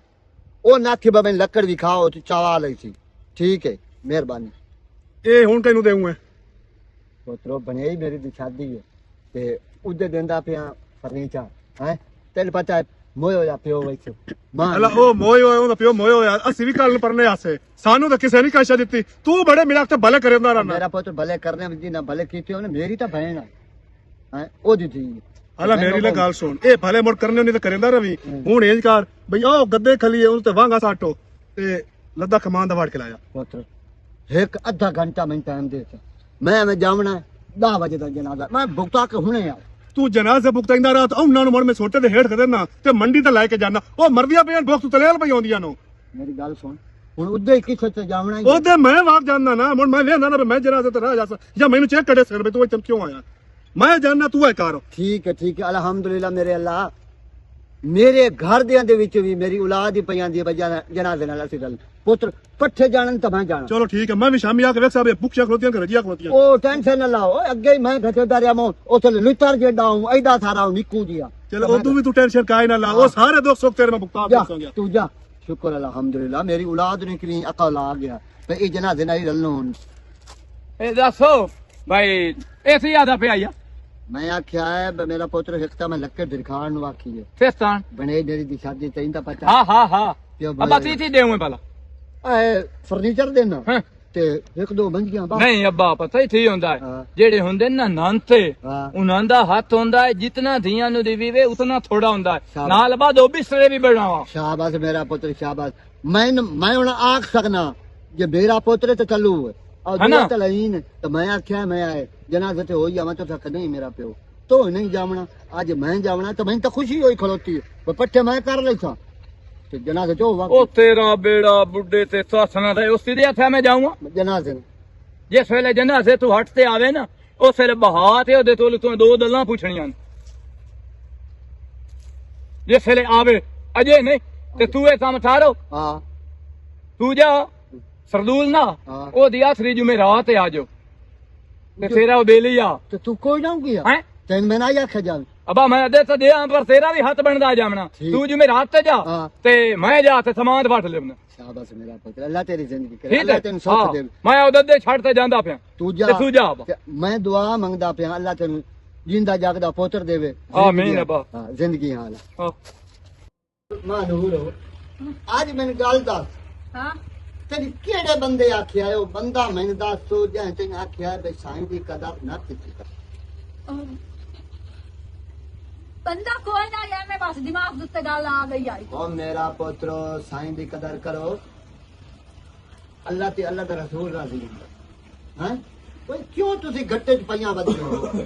ओ नाथी बाबे लकड़ भी खाओ तो चावा लई सी ठीक है मेहरबानी
ਇਹ ਹੁਣ ਤੈਨੂੰ ਦੇਉਂ
पोत्रो बने ही मेरी दी शादी है ते उदे देंदा पिया फर्नीचर है तेल पता है मोए होया पियो वैसे
ਹਲਾ ਉਹ ਮੋਏ ਹੋਇਆ ਉਹਦਾ ਪਿਓ ਮੋਏ ਹੋਇਆ ਅਸੀਂ ਵੀ ਕੱਲ ਪਰਨੇ ਆਸੇ ਸਾਨੂੰ ਤਾਂ ਕਿਸੇ ਨੇ ਕਾਸ਼ਾ ਦਿੱਤੀ ਤੂੰ ਬੜੇ ਮਿਲਾ ਤੇ ਭਲੇ ਕਰੇਂਦਾ ਰਹਿਣਾ
मेरा पुत्र भले करने में जी ना भले कीते होने मेरी तो बहन है ओ दी थी
ਹਲਾ ਮੇਰੀ ਲੈ ਗੱਲ ਸੁਣ ਇਹ ਭਲੇ ਮੁੜ ਕਰਨੇ ਉਹਨੇ ਤਾਂ ਕਰੇਂਦਾ ਰਵੀ ਹੁਣ ਇੰਜ ਕਰ ਬਈ ਉਹ ਗੱਦੇ ਖਲੀਏ ਉਹਨੂੰ ਤੇ ਵਾਂਗਾ ਸਾਟੋ ਤੇ ਲੱਦਾ ਕਮਾਨ ਦਾ ਵਾੜ ਕੇ ਲਾਇਆ
पुत्र एक आधा घंटा मैं टाइम दे मैं जावना 10 बजे तक जनाजा मैं भुगता के हुने यार
ਤੂੰ ਜਨਾਜ਼ਾ ਭੁਗਤਾਂਦਾ ਰਾਤ ਉਹਨਾਂ ਨੂੰ ਮੁੜ ਮੈਂ ਸੋਟੇ ਦੇ ਹੇਠ ਕਰ ਦੇਣਾ ਤੇ ਮੰਡੀ ਤੇ ਲੈ ਕੇ ਜਾਣਾ ਉਹ ਮਰਦੀਆਂ ਪਈਆਂ ਭੁਗਤ ਤਲੇਲ ਪਈ ਆਉਂਦੀਆਂ ਨੂੰ
मेरी गल सुन ਹੁਣ ਉੱਦੇ ਕਿੱਥੇ ਤੇ ਜਾਵਣਾ ਹੀ
ਉਹਦੇ ਮੈਂ ਵਾਕ ਜਾਣਦਾ ਨਾ ਹੁਣ ਮੈਂ ਵੇਖਦਾ ਨਾ ਵੀ ਮੈਂ ਜਨਾਜ਼ੇ ਤੇ ਰਹਿ ਜਾ ਜਾਂ ਮੈਨੂੰ ਚੈੱਕ ਕਰੇ ਸਰ ਵੀ ਤੂੰ ਇੱਥੇ ਕਿਉਂ ਆਇਆ ਮੈਂ ਜਾਣਨਾ ਤੂੰ ਹੈ ਕਾਰ
ਠੀਕ ਹੈ ਅਲਹਮਦੁਲਿਲਾ ਮੇਰੇ ਅੱਲਾ ਮੇਰੇ ਘਰ ਦੇ ਵਿੱਚ ਵੀ ਮੇਰੀ ਔਲਾਦ ਹੀ ਪਈ ਜਾਂਦੀ ਹੈ ਜਨਾਜ਼ੇ ਨਾਲ ਅਸੀਂ ਗੱਲ ਪੁੱਤਰ ਪੱਠੇ ਜਾਣਨ ਤਾਂ ਮੈਂ ਜਾਣਾ
ਚਲੋ ਠੀਕ ਹੈ ਮੈਂ ਵੀ ਸ਼ਾਮੀ ਆ ਕੇ ਵੇਖ ਸਾਹਿਬ ਬੁੱਕੀਆਂ ਖਲੋਤੀਆਂ ਕਰ ਰਜੀਆਂ ਖਲੋਤੀਆਂ
ਉਹ ਟੈਨਸ਼ਨ ਨਾ ਲਾਓ ਅੱਗੇ ਹੀ ਮੈਂ ਘਟੇਦਾਰ ਆ ਮੋਂ ਉਥੇ ਲੁੱਟਰ ਜਿਹੜਾ ਹੂੰ ਐਡਾ ਸਾਰਾ ਹੂੰ ਨਿੱਕੂ ਜਿਹਾ
ਚਲੋ ਉਦੋਂ ਵੀ ਤੂੰ ਟੈਨਸ਼ਨ ਕਾਇ ਨਾ ਲਾ ਉਹ ਸਾਰੇ ਦੁੱਖ ਸੁੱਖ ਤੇਰੇ ਮੈਂ ਭੁਗਤਾ
ਜਾ
ਦਸਾਂਗਾ
ਤੂੰ ਜਾ ਸ਼ੁਕਰ ਅਲਹਮਦੁਲਿਲਾ ਮੇਰੀ ਔਲਾਦ ਨੇ ਕਿੰਨੀ ਅਕਲ ਆ ਗਿਆ ਤੇ ਇਹ ਜਨਾਜ਼ੇ ਨਾਲ ਹੀ ਰਲਣ ਹੁਣ
ਇਹ ਦੱਸੋ ਭਾਈ ਇਥੇ ਆਦਾ ਪਿਆ ਆ
ਮੈਂ ਆਖਿਆ ਹੈ ਮੇਰਾ ਪੁੱਤਰ ਹਿੱਕਤਾ ਮੈਂ ਲੱਕੜ ਦਿਖਾਣ ਨੂੰ ਆਖੀ ਹੈ
ਫਿਸਤਾਨ
ਬਣੇ ਮੇਰੀ ਦੀ ਸ਼ਾਦੀ ਤੈਨੂੰ ਤਾਂ ਪਤਾ
ਹਾਂ ਅੱਬਾ ਤੀ ਦੇਉਂ ਪਹਿਲਾਂ
ਐ ਫਰਨੀਚਰ ਦੇਣਾ
ਹਾਂ
ਤੇ ਇੱਕ ਦੋ ਬੰਦੀਆਂ ਬਾ
ਨਹੀਂ ਅੱਬਾ ਪਤਾ ਹੀ ਥੀ ਹੁੰਦਾ ਹੈ
ਹਾਂ।
ਜਿਹੜੇ ਹੁੰਦੇ ਨਾ ਨੰਤੇ
ਹਾਂ।
ਉਹਨਾਂ ਦਾ ਹੱਥ ਹੁੰਦਾ ਹੈ ਜਿਤਨਾ ਧੀਆਂ ਨੂੰ ਦੇਵੀ ਵੇ ਉਤਨਾ ਥੋੜਾ ਹੁੰਦਾ ਹੈ
ਸ਼ਾਬਾਸ਼।
ਨਾਲ ਬਾਅਦ ਉਹ ਬਿਸਤਰੇ ਵੀ ਬਣਾਵਾ
ਸ਼ਾਬਾਸ਼ ਮੇਰਾ ਪੁੱਤਰ ਸ਼ਾਬਾਸ਼ ਮੈਂ ਹੁਣ ਆਖ ਸਕਣਾ ਜੇ ਮੇਰਾ ਪੁੱਤਰ ਤੇ ਚੱਲੂ ਔਰ
ਹੈ ਨਾ?
ਦੂਆ ਤਲਾਈਨ ਤੇ ਮੈਂ ਆਖਿਆ ਮੈਂ ਆਏ ਜਨਾਜ਼ੇ ਤੇ ਹੋਈ ਜਾਵਾਂ ਤਾਂ ਤੱਕ ਨਹੀਂ ਮੇਰਾ ਪਿਓ ਤੋ ਨਹੀਂ ਜਾਵਣਾ ਅੱਜ ਮੈਂ ਜਾਵਣਾ ਤਾਂ ਮੈਨੂੰ ਤਾਂ ਖੁਸ਼ੀ ਹੋਈ ਖਲੋਤੀ ਹੈ ਪੱਠੇ ਮੈਂ ਕਰ ਲਈ ਸਾਂ ਤੇ ਜਨਾਜ਼ੇ ਚ ਹੋਵਾ
ਉਹ ਤੇਰਾ ਬੇੜਾ ਬੁੱਢੇ ਤੇ ਸਾਸਣਾ ਦਾ ਉਸ ਦੇ ਹੱਥਾਂ ਮੈਂ ਜਾਊਂਗਾ
ਜਨਾਜ਼ੇ ਨੂੰ
ਜਿਸ ਵੇਲੇ ਜਨਾਜ਼ੇ ਤੂੰ ਹੱਟ ਤੇ ਆਵੇ ਨਾ ਉਸ ਵੇਲੇ ਬਹਾ ਤੇ ਉਹਦੇ ਤੋਂ ਤੂੰ ਦੋ ਗੱਲਾਂ ਪੁੱਛਣੀਆਂ ਨੇ। ਜਿਸ ਵੇਲੇ ਆਵੇ ਅਜੇ ਨਹੀਂ ਤੇ ਤੂੰ ਇਹ ਕੰਮ ਠਾਰੋ
ਹਾਂ
ਤੂੰ ਜਾ ਸਰਦੂਲ ਨਾ
ਹਾਂ।
ਉਹਦੀ ਆਖਰੀ ਜੁਮੇਰਾਤ ਆ ਜਾਓ ਤੇ ਤੇਰਾ ਉਹ ਬੇਲੀ ਆ
ਤੇ ਤੂੰ ਕੋਈ ਨਾ ਗਿਆ
ਹੈ
ਤੈਨੂੰ ਮੈਂ ਨਾ ਆਖਿਆ ਜਾਵੇ
ਅਬਾ ਮੈਂ ਅੱਧੇ ਤਾਂ ਦਿਆਂ ਪਰ ਤੇਰਾ ਵੀ ਹੱਥ ਬਣਦਾ ਜਾਵਣਾ
ਠੀਕ।
ਤੂੰ ਜੁਮੇਰਾਤ ਤੇ ਜਾ
ਹਾਂ।
ਤੇ ਮੈਂ ਜਾ ਤੇ ਸਮਾਨ ਵਟ ਲੈਵਣਾ
ਸ਼ਾਬਾਸ਼ ਮੇਰਾ ਪੁੱਤਰ ਅੱਲਾ ਤੇਰੀ ਜ਼ਿੰਦਗੀ ਕਰੇ
ਠੀਕ
ਅੱਲਾ
ਹੈ
ਤੈਨੂੰ ਸੁੱਖ
ਹਾਂ,
ਦੇਵੇ
ਮੈਂ ਉਹਦੇ ਦੇ ਛੱਡ ਤੇ ਜਾਂਦਾ ਪਿਆ
ਤੂੰ
ਤੇ ਤੂੰ ਜਾ ਅਬਾ।
ਤੇ ਮੈਂ ਦੁਆ ਮੰਗਦਾ ਪਿਆ ਅੱਲਾ ਤੈਨੂੰ ਜਿੰਦਾ ਜਾਗਦਾ ਪੁੱਤਰ ਦੇਵੇ
ਆਮੀਨ ਅਬਾ।
ਹਾਂ ਜ਼ਿੰਦਗੀ ਹਾਲ
ਹਾਂ।
ਮਾਨੂਰ ਹੋ ਅੱਜ ਮੈਨੂੰ ਗੱਲ ਦੱਸ
ਹਾਂ
ਤੇਰੀ ਕਿਹੜੇ ਬੰਦੇ ਆਖਿਆ ਉਹ ਬੰਦਾ ਮੈਨੂੰ ਦੱਸ ਤੋ ਜਾਂ ਤੈਨੂੰ ਆਖਿਆ ਬਈ ਸਾਈਂ ਦੀ ਕਦਰ ਨਾ ਕੀਤੀ
ਬੰਦਾ ਕੋਈ ਨਾ ਯਾਰ ਮੈਂ ਬਸ ਦਿਮਾਗ ਦੇ ਉੱਤੇ ਗੱਲ ਆ ਗਈ ਆਈ
ਉਹ ਮੇਰਾ ਪੁੱਤਰ ਸਾਈਂ ਦੀ ਕਦਰ ਕਰੋ ਅੱਲਾ ਤੇ ਅੱਲਾ ਦਾ ਰਸੂਲ ਰਾਜ਼ੀ ਹੁੰਦਾ ਹੈ ਕੋਈ ਕਿਉਂ ਤੁਸੀਂ ਗੱਟੇ ਚ ਪਈਆਂ ਬਦਲ ਹੋ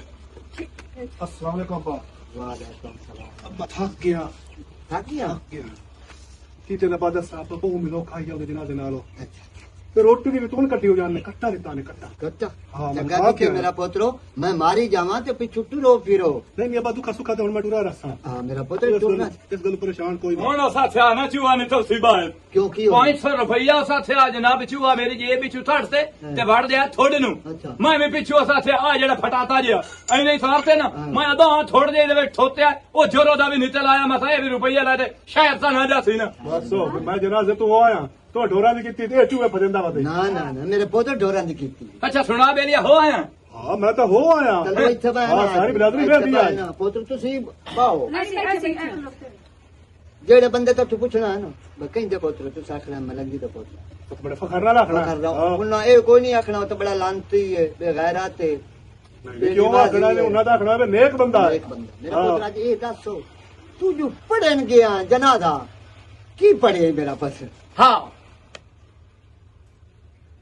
अस्सलाम वालेकुम अब्बा
ਵਾਲੇਕੁਮ ਸਲਾਮ
अब्बा थक गया
ਥਾਕੀਆਂ
की तेरे बाद साहब को मिलो खाई जाओ जनाजे नालो ਤੇ ਰੋਟੀ ਦੀ ਵੀ ਤੂੰ ਕੱਟੀ ਹੋ ਜਾਣ ਨੇ ਕੱਟਾ ਦਿੱਤਾ ਨੇ ਕੱਟਾ
ਕੱਟਾ
ਹਾਂ, ਮੈਂ
ਚੰਗਾ
ਖਾ
ਕਿ
ਕੇ
ਮੇਰਾ ਪੁੱਤਰੋ ਮੈਂ ਮਾਰੀ ਜਾਵਾਂ ਤੇ ਪਿੱਛੂ ਟੁਰੋ ਫਿਰੋ
ਨਹੀਂ ਨਹੀਂ ਅੱਬਾ ਦੁੱਖਾ ਸੁੱਖਾ ਤੇ ਹੁਣ ਮੈਂ ਟੁਰਾ ਰਸਾਂ
ਹਾਂ ਮੇਰਾ ਪੁੱਤਰ ਟੁਰਨਾ
ਇਸ ਗੱਲ ਪਰੇਸ਼ਾਨ ਕੋਈ ਨਹੀਂ
ਹੁਣ ਸਾਥਿਆ ਨਾ ਚੂਹਾ ਨੇ ਤੁਸੀਂ ਬਾਹਰ
ਕਿਉਂਕਿ ਉਹ
500 ਰੁਪਈਆ ਸਾਥਿਆ ਜਨਾਬ ਚੂਹਾ ਮੇਰੀ ਜੇਬ ਵਿੱਚੋਂ ਥੜ ਤੇ ਵੜ ਦਿਆ ਥੋੜੇ ਨੂੰ
ਅੱਛਾ।
ਮੈਂ ਵੀ ਪਿੱਛੋਂ ਸਾਥਿਆ ਆ ਜਿਹੜਾ ਫਟਾਤਾ ਜਿਆ ਐਨੇ ਸਾਰਤੇ ਨਾ ਮੈਂ ਅਦਾ ਥੋੜ ਦੇ ਦੇ ਵਿੱਚ ਠੋਤਿਆ ਉਹ ਜੋਰੋ ਦਾ ਵੀ ਨਿਕਲ ਆਇਆ ਮਸਾ ਇਹ ਵੀ ਰੁਪਈਆ ਲੈ ਤੇ ਸ਼ਾਇਦ ਤਾਂ ਨਾ ਜਾਸੀ ਨਾ
ਬਸ ਹੋ ਮੈਂ ਜਨਾਜ਼ੇ ਤੋਂ ਆਇਆ ਤੋ ਢੋਰਾਂ ਦੀ ਕੀਤੀ ਤੇ ਇਹ ਚੂਹੇ ਭਜੰਦਾ ਵਦੇ
ਨਾ ਨਾ ਨਾ ਮੇਰੇ ਪੁੱਤਰ ਢੋਰਾਂ ਦੀ ਕੀਤੀ
ਅੱਛਾ ਸੁਣਾ ਬੇਲੀਆ ਹੋ ਆਇਆ
ਹਾਂ ਮੈਂ ਤਾਂ ਹੋ ਆਇਆ
ਚਲੋ ਇੱਥੇ ਬੈ
ਹਾਂ ਸਾਰੀ ਬਰਾਦਰੀ ਬੈਠੀ ਆ
ਪੁੱਤਰ ਤੁਸੀਂ ਬਾਓ ਜਿਹੜੇ ਬੰਦੇ ਤੋਂ ਤੂੰ ਪੁੱਛਣਾ ਹੈ ਨਾ ਮੈਂ ਕਹਿੰਦੇ ਪੁੱਤਰ ਤੂੰ ਆਖਣਾ ਮੈਂ ਲੱਗੀ ਤਾਂ ਪੁੱਤਰ
ਬੜਾ ਫਖਰ ਨਾਲ ਆਖਣਾ
ਕਰ ਰਹਾ ਉਹਨਾਂ ਇਹ ਕੋਈ ਨਹੀਂ ਆਖਣਾ ਉਹ ਤਾਂ ਬੜਾ ਲਾਂਤੀ ਹੈ ਬੇਗੈਰਤ ਹੈ
ਕਿਉਂ ਆਖਣਾ ਨੇ ਉਹਨਾਂ ਦਾ ਆਖਣਾ ਵੀ ਨੇਕ ਬੰਦਾ ਹੈ
ਇੱਕ ਬੰਦਾ ਮੇਰਾ ਪੁੱਤਰ ਅੱਜ ਇਹ ਦੱਸੋ ਤੂੰ ਜੋ ਪੜਨ ਗਿਆ ਜਨਾਜ਼ਾ ਕੀ ਪੜਿਆ ਮੇਰਾ ਪੁੱਤਰ
ਹਾਂ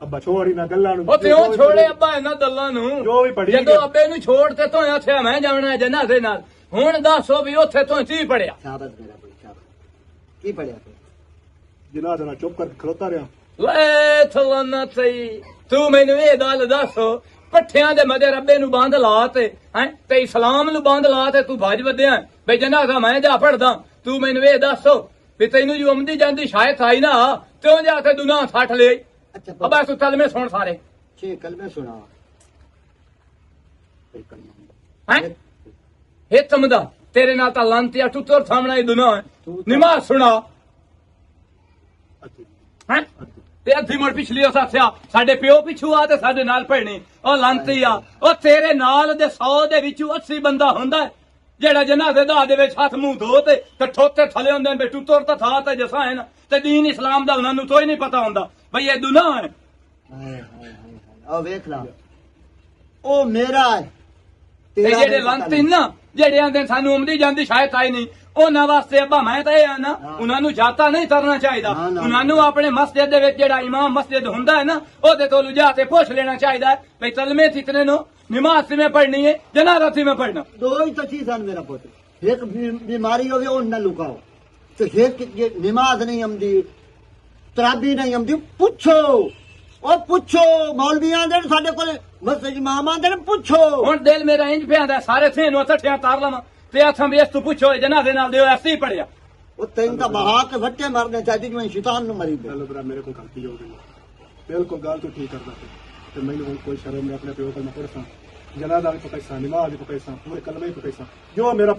ਅੱਬਾ ਛੋੜੀ ਨਾ ਗੱਲਾਂ ਨੂੰ
ਉਹ ਤਿਉਂ ਛੋੜੇ ਅੱਬਾ ਇਹਨਾਂ ਦੱਲਾਂ ਨੂੰ
ਜੋ ਵੀ ਪੜ੍ਹੀ
ਜਦੋਂ
ਗਿਆ।
ਅੱਬੇ ਨੂੰ ਛੋੜ ਤੇ ਤੋਂ ਆਖਿਆ ਮੈਂ ਜਾਣਾ ਜਨਾਜ਼ੇ ਨਾਲ ਹੁਣ ਦੱਸੋ ਵੀ ਉੱਥੇ ਤੋਂ ਕੀ ਪੜਿਆ
ਸ਼ਾਬਾਸ਼ ਮੇਰਾ ਪੁੱਤਰ ਸ਼ਾਬਾਸ਼ ਕੀ ਪੜਿਆ ਤੂੰ
ਜਨਾਜ਼ਾ ਨਾਲ ਚੁੱਪ ਕਰਕੇ ਖਲੋਤਾ ਰਿਹਾ
ਲੈ ਥਲਨਾ ਸਹੀ ਤੂੰ ਮੈਨੂੰ ਇਹ ਗੱਲ ਦੱਸ ਪੱਠਿਆਂ ਦੇ ਮਦੇ ਰੱਬੇ ਨੂੰ ਬੰਦ ਲਾ ਤੇ ਇਸਲਾਮ ਨੂੰ ਬੰਦ ਲਾ ਤੇ ਤੂੰ ਭੱਜ ਵਧਿਆ ਬਈ ਜਨਾਜ਼ਾ ਮੈਂ ਜਾ ਪੜਦਾ ਤੂੰ ਮੈਨੂੰ ਇਹ ਦੱਸ ਵੀ ਤੈਨੂੰ ਜੋ ਆਮਦੀ ਜਾਂਦੀ ਸ਼ਾਇਦ ਆਈ ਨਾ ਤਿਉਂ ਜਾ ਕੇ ਦੁਨਾ ਛੱਟ ਲੈ
ਅੱਛਾ
ਅੱਬਾ ਤੂੰ ਕਲਮੇ ਸੁਣ ਸਾਰੇ
ਛੇ ਕਲਮੇ ਸੁਣਾ
ਹੈ ਹਿੱਤਮ ਦਾ ਤੇਰੇ ਨਾਲ ਤਾਂ ਲੰਤਿਆ ਟੁੱਟਰ ਸਾਹਮਣਾ ਹੀ ਦੁਨਾ ਹੈ ਨਮਾਜ਼ ਸੁਣਾ ਹੈ ਤੇ ਅੱਧੀ ਮੜ ਪਿਛਲੀ ਉਹ ਸਾਥਿਆ ਸਾਡੇ ਪਿਓ ਪਿਛੂ ਆ ਤੇ ਸਾਡੇ ਨਾਲ ਭੈਣੇ ਉਹ ਲੰਤੀ ਆ ਉਹ ਤੇਰੇ ਨਾਲ ਦੇ 100 ਦੇ ਵਿੱਚੋਂ 80 ਬੰਦਾ ਹੁੰਦਾ ਹੈ ਜਿਹੜਾ ਜਨਾਜ਼ੇ ਦਾ ਦੇ ਵਿੱਚ ਹੱਥ ਮੂੰਹ ਧੋ ਤੇ ਠੋਤੇ ਥਲੇ ਹੁੰਦੇ ਨੇ ਬੇ ਟੁੱਟਰ ਤਾਂ ਥਾ ਤੇ ਜਸਾ ਹੈ ਨਾ ਤੇ ਦੀਨ ਇਸਲਾਮ ਦਾ ਉਹਨਾਂ ਨੂੰ ਕੋਈ ਨਹੀਂ ਪਤਾ ਹੁੰਦਾ ਬਈ ਇਹ ਦੁਨਾ ਹੈ
ਹਾਏ ਹਾਏ ਹਾਏ ਉਹ ਵੇਖ ਲਾ ਉਹ ਮੇਰਾ ਹੈ
ਤੇ
ਤੇਰਾ
ਜਿਹੜੇ
ਨਹੀਂ ਪਤਾ
ਲੰਤੀ ਨਾ ਜਿਹੜੇ ਆਂਦੇ ਸਾਨੂੰ ਉਮਦੀ ਜਾਂਦੀ ਸ਼ਾਇਦ ਆਈ ਨਹੀਂ ਉਹਨਾਂ ਵਾਸਤੇ ਅੱਬਾ ਮੈਂ ਤਾਂ ਇਹ ਆ ਨਾ ਉਹਨਾਂ ਨੂੰ ਜਾਤਾ ਨਹੀਂ ਕਰਨਾ ਚਾਹੀਦਾ ਉਹਨਾਂ ਨੂੰ ਆਪਣੇ ਮਸਜਿਦ ਦੇ ਵਿੱਚ ਜਿਹੜਾ ਇਮਾਮ ਮਸਜਿਦ ਹੁੰਦਾ ਹੈ ਨਾ ਉਹਦੇ ਤੋਂ ਲਿਜਾ ਕੇ ਪੁੱਛ ਲੈਣਾ ਚਾਹੀਦਾ ਹੈ ਵੀ ਕਲਮੇ ਕਿਤਨੇ ਨੂੰ ਨਮਾਜ਼ ਕਿਵੇਂ ਪੜ੍ਹਨੀ ਹੈ ਜਨਾਜ਼ਾ ਕਿਵੇਂ ਪੜ੍ਹਨਾ
ਦੋ ਹੀ ਤਾਂ ਚੀਜ਼ਾਂ ਮੇਰਾ ਪੁੱਤ ਇੱਕ ਬਿਮਾਰੀ ਹੋਵੇ ਉਹ ਨਾ ਲੁਕਾਓ ਤੇ ਇੱਕ ਜੇ ਨਮਾਜ਼ ਨਹੀਂ ਆਉਂਦੀ ਤਰਾਬੀ ਨਹੀਂ ਆਉਂਦੀ ਪੁੱਛੋ ਉਹ ਪੁੱਛੋ ਮੌਲਵੀਆਂ ਦੇ ਸਾਡੇ ਕੋਲ ਮਸਜਿਦ ਇਮਾਮਾਂ ਦੇ ਪੁੱਛੋ
ਹੁਣ ਦਿਲ ਮੇਰਾ ਇੰਜ ਪਿਆਂਦਾ ਸਾਰੇ ਥੇ ਨੂੰ ਠਿਆ ਤਾਰ ਲਵਾਂ ਤੇ ਆਥਾਂ ਵੇਸ ਤੂੰ ਪੁੱਛੋ ਜਨਾਜ਼ੇ ਨਾਲ ਦਿਓ ਐਸੀ ਪੜਿਆ
ਉਹ ਤੈਨੂੰ ਤਾਂ ਬਹਾ ਕੇ ਵੱਟੇ ਮਾਰਨੇ ਚਾਹੀਦੇ ਜਿਵੇਂ ਸ਼ੈਤਾਨ ਨੂੰ ਮਰੀ ਦੇ
ਚੱਲ ਬਰਾ ਮੇਰੇ ਕੋਲ ਗਲਤੀ ਹੋ ਗਈ ਬਿਲਕੁਲ ਗੱਲ ਤੂੰ ਠੀਕ ਕਰਦਾ ਤੇ ਮੈਨੂੰ ਹੁਣ ਕੋਈ ਸ਼ਰਮ ਨਹੀਂ ਆਪਣੇ ਪਿਓ ਕੋਲ ਮੈਂ ਪੜਸਾਂ ਜਨਾਜ਼ਾ ਵੀ ਪਕਾਈਸਾਂ ਨਮਾਜ਼ ਵੀ ਪਕਾਈਸਾਂ ਪੂਰੇ ਕਲਮੇ ਵੀ ਪਕਾਈਸਾਂ ਜੋ ਮੇਰਾ